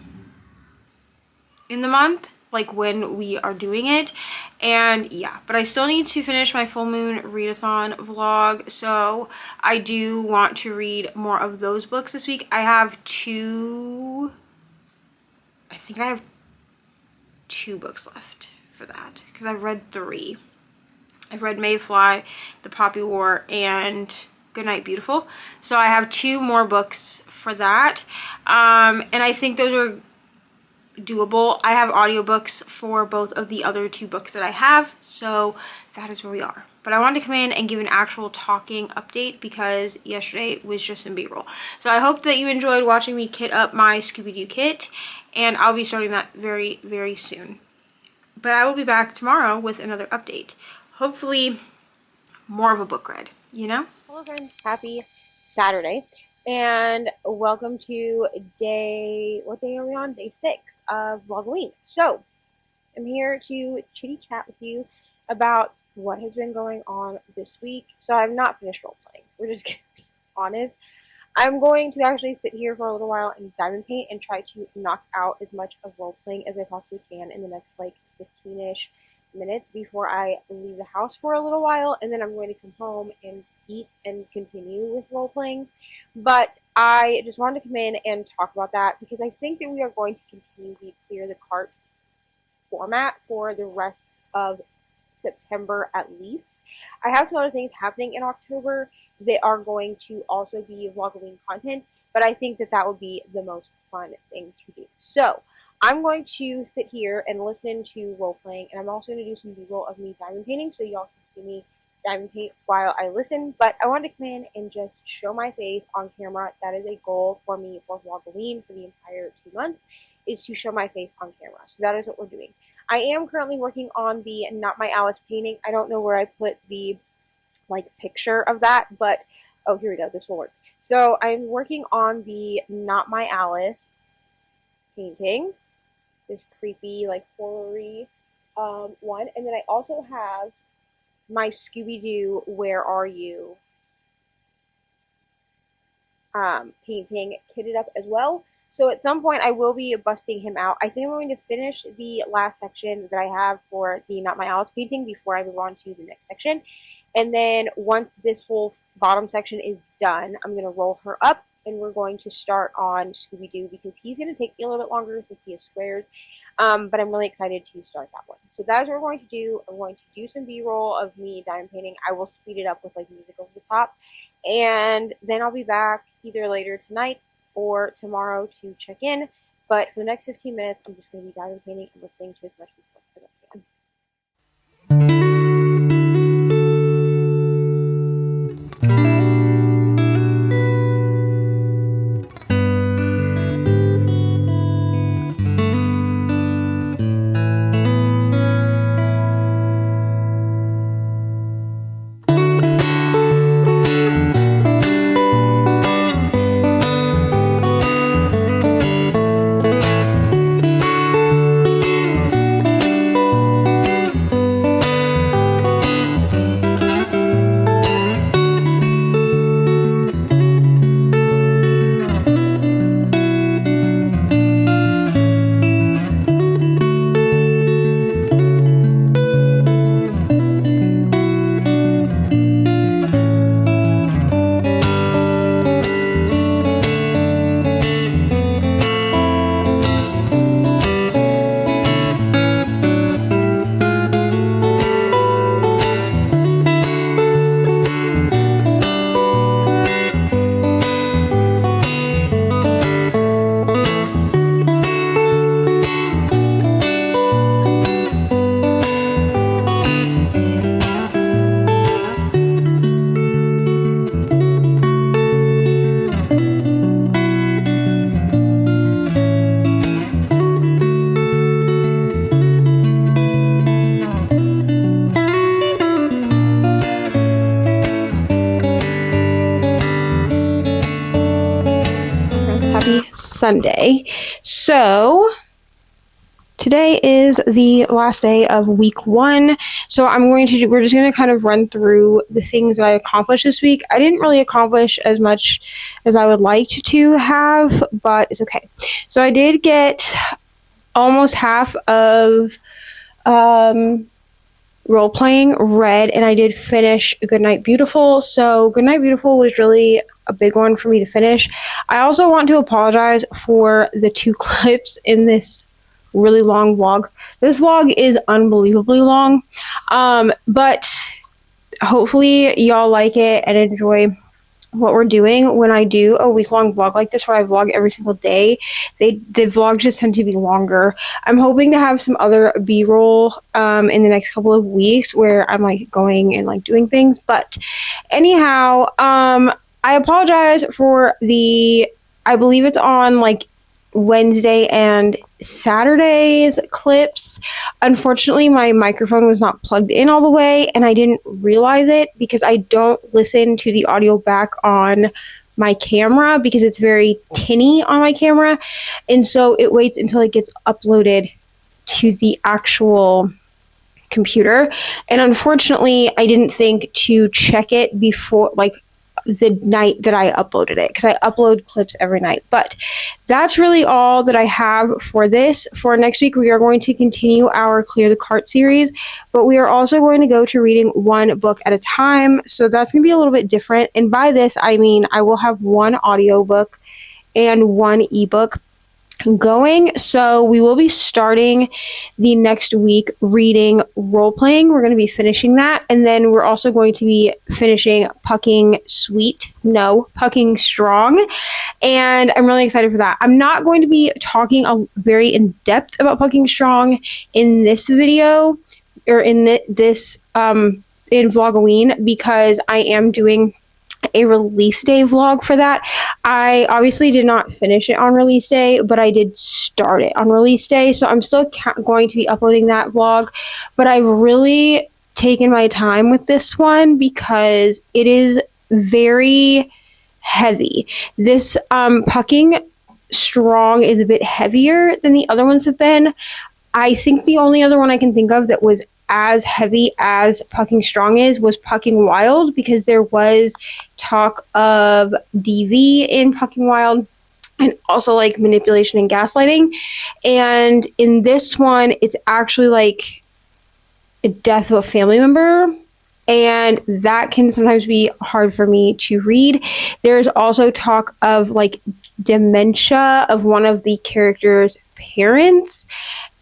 A: in the month, like when we are doing it. And yeah, but I still need to finish my full moon readathon vlog, so I do want to read more of those books this week. I think I have 2 books left for that, because I've read 3. I've read Mayfly, The Poppy War, and Goodnight Beautiful. So I have 2 more books for that, and I think those are doable. I have audiobooks for both of the other 2 books that I have, so that is where we are. But I wanted to come in and give an actual talking update because yesterday was just some b-roll. So I hope that you enjoyed watching me kit up my Scooby-Doo kit, and I'll be starting that very, very soon. But I will be back tomorrow with another update. Hopefully more of a book read, you know? Hello friends, happy Saturday. And welcome to what day are we on? Day 6 of Vlogoween. So, I'm here to chitty chat with you about what has been going on this week. So, I've not finished role playing. We're just gonna be honest. I'm going to actually sit here for a little while and diamond paint and try to knock out as much of role playing as I possibly can in the next like 15-ish minutes before I leave the house for a little while, and then I'm going to come home and eat and continue with role playing. But I just wanted to come in and talk about that because I think that we are going to continue the Clear the Cart format for the rest of September at least. I have some other things happening in October that are going to also be Vlogoween content, but I think that that would be the most fun thing to do. So I'm going to sit here and listen to role playing, and I'm also going to do some b-roll of me diamond painting so y'all can see me diamond paint while I listen. But I wanted to come in and just show my face on camera. That is a goal for me for Vlogoween for the entire 2 months, is to show my face on camera. So that is what we're doing. I am currently working on the Not My Alice painting. I don't know where I put the like picture of that, but oh, here we go. This will work. So I'm working on the Not My Alice painting, this creepy like horror-y one, and then I also have my Scooby-Doo Where Are You painting kitted up as well. So at some point I will be busting him out. I think I'm going to finish the last section that I have for the Not My Alice painting before I move on to the next section. And then once this whole bottom section is done, I'm going to roll her up and we're going to start on Scooby-Doo because he's going to take me a little bit longer since he has squares. But I'm really excited to start that one. So that's what we're going to do. I'm going to do some B-roll of me diamond painting. I will speed it up with like music over the top. And then I'll be back either later tonight or tomorrow to check in. But for the next 15 minutes, I'm just going to be diamond painting and listening to as much of this book as I can. Sunday. So today is the last day of week 1. So we're just going to kind of run through the things that I accomplished this week. I didn't really accomplish as much as I would like to have, but it's okay. So I did get almost half of role playing read, and I did finish Goodnight Beautiful. So Goodnight Beautiful was really a big one for me to finish. I also want to apologize for the 2 clips in this really long vlog. This vlog is unbelievably long, but hopefully y'all like it and enjoy what we're doing. When I do a week-long vlog like this where I vlog every single day, the vlogs just tend to be longer. I'm hoping to have some other b-roll in the next couple of weeks where I'm like going and like doing things, but anyhow, I apologize for I believe it's on like Wednesday and Saturday's clips. Unfortunately, my microphone was not plugged in all the way, and I didn't realize it because I don't listen to the audio back on my camera because it's very tinny on my camera, and so it waits until it gets uploaded to the actual computer. And unfortunately, I didn't think to check it before, like, the night that I uploaded it, because I upload clips every night. But that's really all that I have for this. For next week, we are going to continue our Clear the Cart series, but we are also going to go to reading one book at a time. So that's going to be a little bit different. And by this, I mean I will have one audiobook and one ebook going. So we will be starting the next week reading role playing. We're going to be finishing that, and then we're also going to be finishing Pucking Strong, and I'm really excited for that. I'm not going to be talking very in depth about Pucking Strong in this video or in this in Vlogoween, because I am doing a release day vlog for that. I obviously did not finish it on release day, but I did start it on release day, so I'm still going to be uploading that vlog. But I've really taken my time with this one because it is very heavy. This Pucking Strong is a bit heavier than the other ones have been. I think the only other one I can think of that was as heavy as Pucking Strong was Pucking Wild, because there was talk of DV in Pucking Wild and also like manipulation and gaslighting. And in this one, it's actually like a death of a family member. And that can sometimes be hard for me to read. There's also talk of like dementia of one of the characters' parents.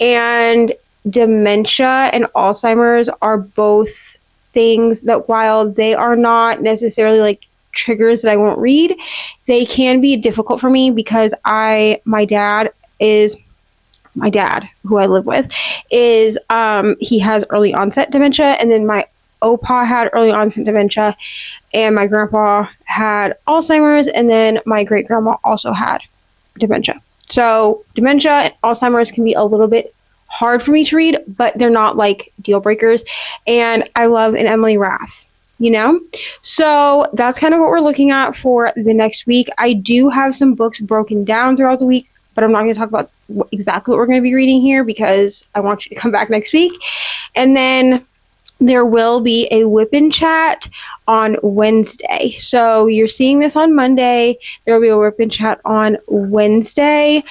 A: And dementia and Alzheimer's are both things that, while they are not necessarily like triggers that I won't read, they can be difficult for me because my dad, who I live with, is he has early onset dementia, and then my Opa had early onset dementia, and my grandpa had Alzheimer's, and then my great grandma also had dementia. So dementia and Alzheimer's can be a little bit hard for me to read, but they're not like deal breakers. And I love an Emily Rath, you know? So that's kind of what we're looking at for the next week. I do have some books broken down throughout the week, but I'm not going to talk about exactly what we're going to be reading here because I want you to come back next week. And then there will be a whip and chat on Wednesday. So you're seeing this on Monday. There will be a whip and chat on Wednesday.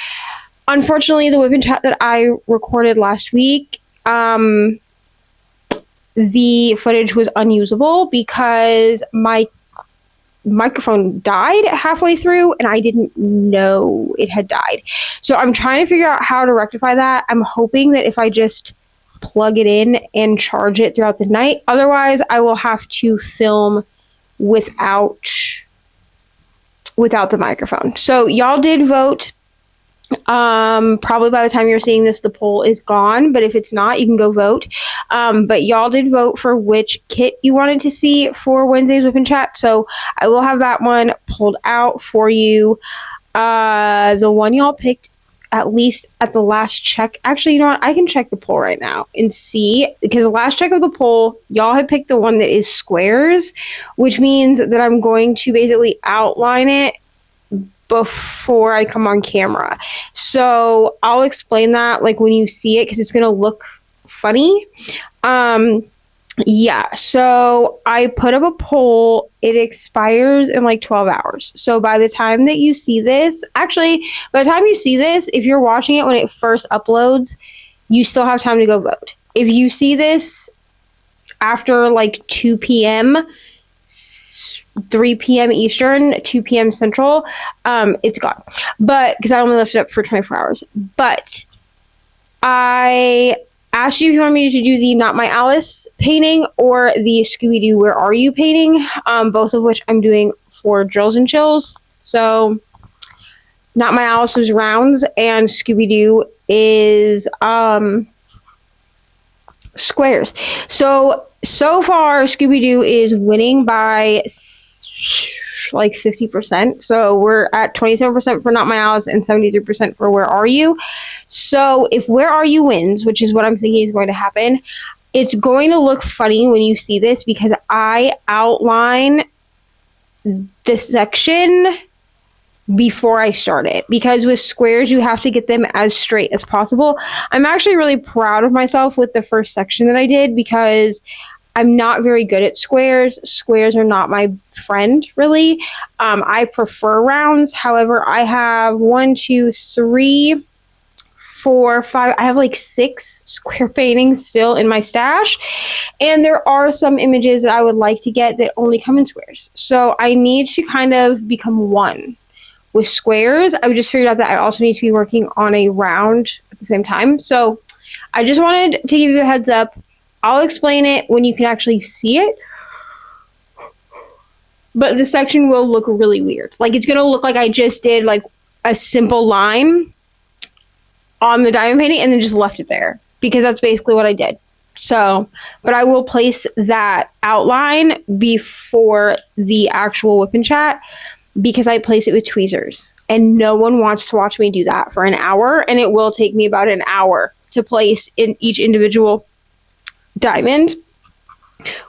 A: Unfortunately, the whip and chat that I recorded last week, the footage was unusable because my microphone died halfway through and I didn't know it had died. So I'm trying to figure out how to rectify that. I'm hoping that if I just plug it in and charge it throughout the night. Otherwise, I will have to film without the microphone. So y'all did vote. Probably by the time you're seeing this, the poll is gone, but if it's not, you can go vote. But y'all did vote for which kit you wanted to see for Wednesday's Whip and Chat. So I will have that one pulled out for you. The one y'all picked, at least at the last check. Actually, you know what? I can check the poll right now and see, because the last check of the poll, y'all had picked the one that is squares, which means that I'm going to basically outline it before I come on camera. So I'll explain that like when you see it, because it's going to look funny. Yeah, so I put up a poll. It expires in like 12 hours. So by the time that you see this, actually, by the time you see this, if you're watching it when it first uploads, you still have time to go vote. If you see this after like 2 p.m., 3 p.m. Eastern, 2 p.m. Central, it's gone. But, because I only left it up for 24 hours. But I asked you if you want me to do the Not My Alice painting or the Scooby-Doo Where Are You painting, both of which I'm doing for Drills and Chills. So Not My Alice was rounds and Scooby-Doo is squares. So far Scooby-Doo is winning by like 50%. So we're at 27% for Not My Alice and 73% for Where Are You. So if Where Are You wins, which is what I'm thinking is going to happen, it's going to look funny when you see this because I outline the section before I start it. Because with squares, you have to get them as straight as possible. I'm actually really proud of myself with the first section that I did because I'm not very good at squares. Squares are not my friend, really. I prefer rounds. However, I have 1, 2, 3, 4, 5. I have like 6 square paintings still in my stash. And there are some images that I would like to get that only come in squares. So I need to kind of become one with squares. I just figured out that I also need to be working on a round at the same time. So I just wanted to give you a heads up. I'll explain it when you can actually see it. But the section will look really weird. Like, it's going to look like I just did, like, a simple line on the diamond painting and then just left it there. Because that's basically what I did. So, but I will place that outline before the actual whip and chat because I place it with tweezers. And no one wants to watch me do that for an hour. And it will take me about an hour to place in each individual diamond.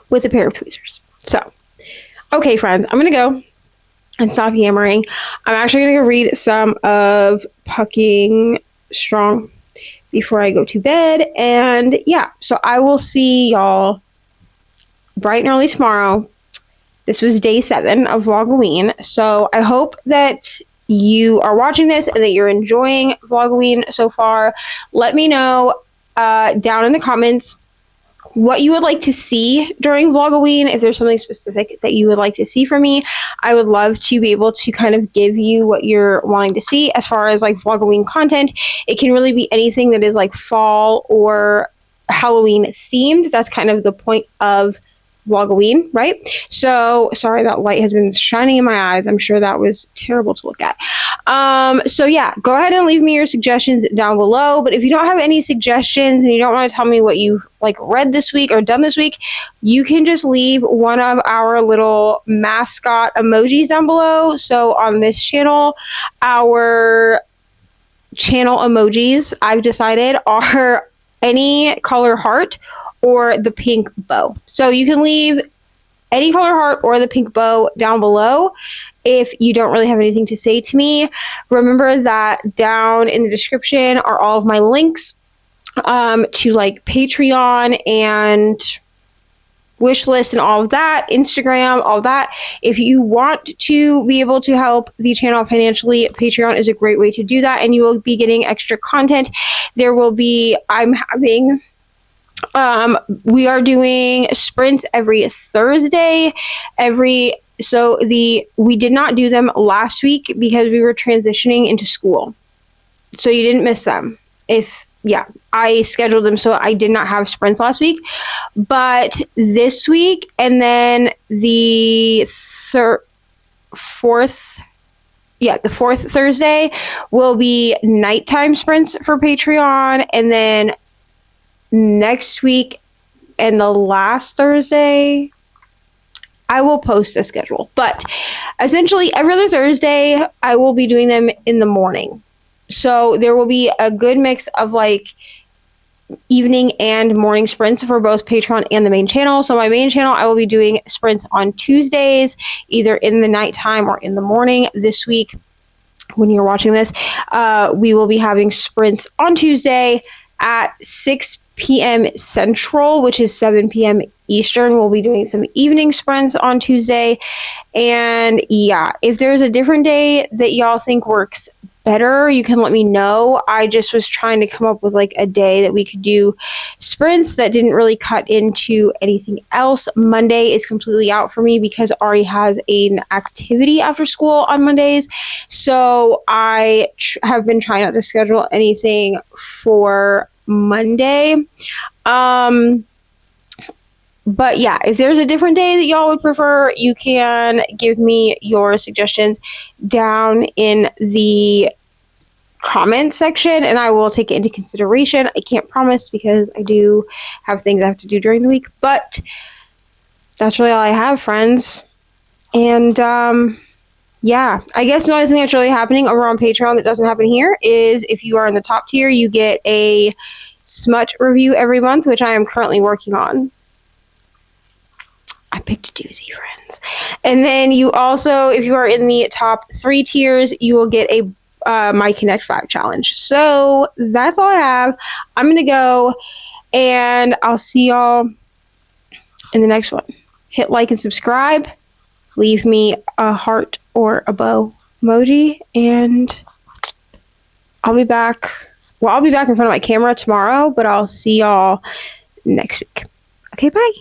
A: with a pair of tweezers. So, okay, friends, I'm going to go and stop yammering. I'm actually going to go read some of Pucking Strong before I go to bed. And yeah, so I will see y'all bright and early tomorrow. This was day 7 of Vlogoween. So I hope that you are watching this and that you're enjoying Vlogoween so far. Let me know down in the comments what you would like to see during Vlogoween. If there's something specific that you would like to see from me, I would love to be able to kind of give you what you're wanting to see as far as like Vlogoween content. It can really be anything that is like fall or Halloween themed. That's kind of the point of Vlogoween, right? So sorry, that light has been shining in my eyes. I'm sure that was terrible to look at. So yeah, go ahead and leave me your suggestions down below. But if you don't have any suggestions and you don't want to tell me what you've like read this week or done this week, you can just leave one of our little mascot emojis down below. So on this channel, our channel emojis, I've decided, are any color heart or the pink bow. So you can leave any color heart or the pink bow down below if you don't really have anything to say to me. Remember that down in the description are all of my links to like Patreon and wish list and all of that, Instagram, all that. If you want to be able to help the channel financially, Patreon is a great way to do that, and you will be getting extra content. There will be, we are doing sprints every Thursday. We did not do them last week because we were transitioning into school. So you didn't miss them. I scheduled them, so I did not have sprints last week. But this week, and then the fourth Thursday will be nighttime sprints for Patreon, and then next week and the last Thursday, I will post a schedule. But essentially, every other Thursday, I will be doing them in the morning. So there will be a good mix of like evening and morning sprints for both Patreon and the main channel. So my main channel, I will be doing sprints on Tuesdays, either in the nighttime or in the morning. This week, when you're watching this, we will be having sprints on Tuesday at 6 p.m. Central, which is 7 p.m. Eastern. We'll be doing some evening sprints on Tuesday. And yeah, if there's a different day that y'all think works better, you can let me know. I just was trying to come up with like a day that we could do sprints that didn't really cut into anything else. Monday is completely out for me because Ari has an activity after school on Mondays. So I have been trying not to schedule anything for Monday. But yeah, if there's a different day that y'all would prefer, you can give me your suggestions down in the comment section and I will take it into consideration. I can't promise because I do have things I have to do during the week, but that's really all I have, friends. And yeah, I guess the only thing that's really happening over on Patreon that doesn't happen here is if you are in the top tier, you get a smut review every month, which I am currently working on. I picked a doozy, friends. And then you also, if you are in the top 3 tiers, you will get a My Connect 5 challenge. So that's all I have. I'm going to go and I'll see y'all in the next one. Hit like and subscribe. Leave me a heart or a bow emoji. And I'll be back. Well, I'll be back in front of my camera tomorrow, but I'll see y'all next week. Okay, bye.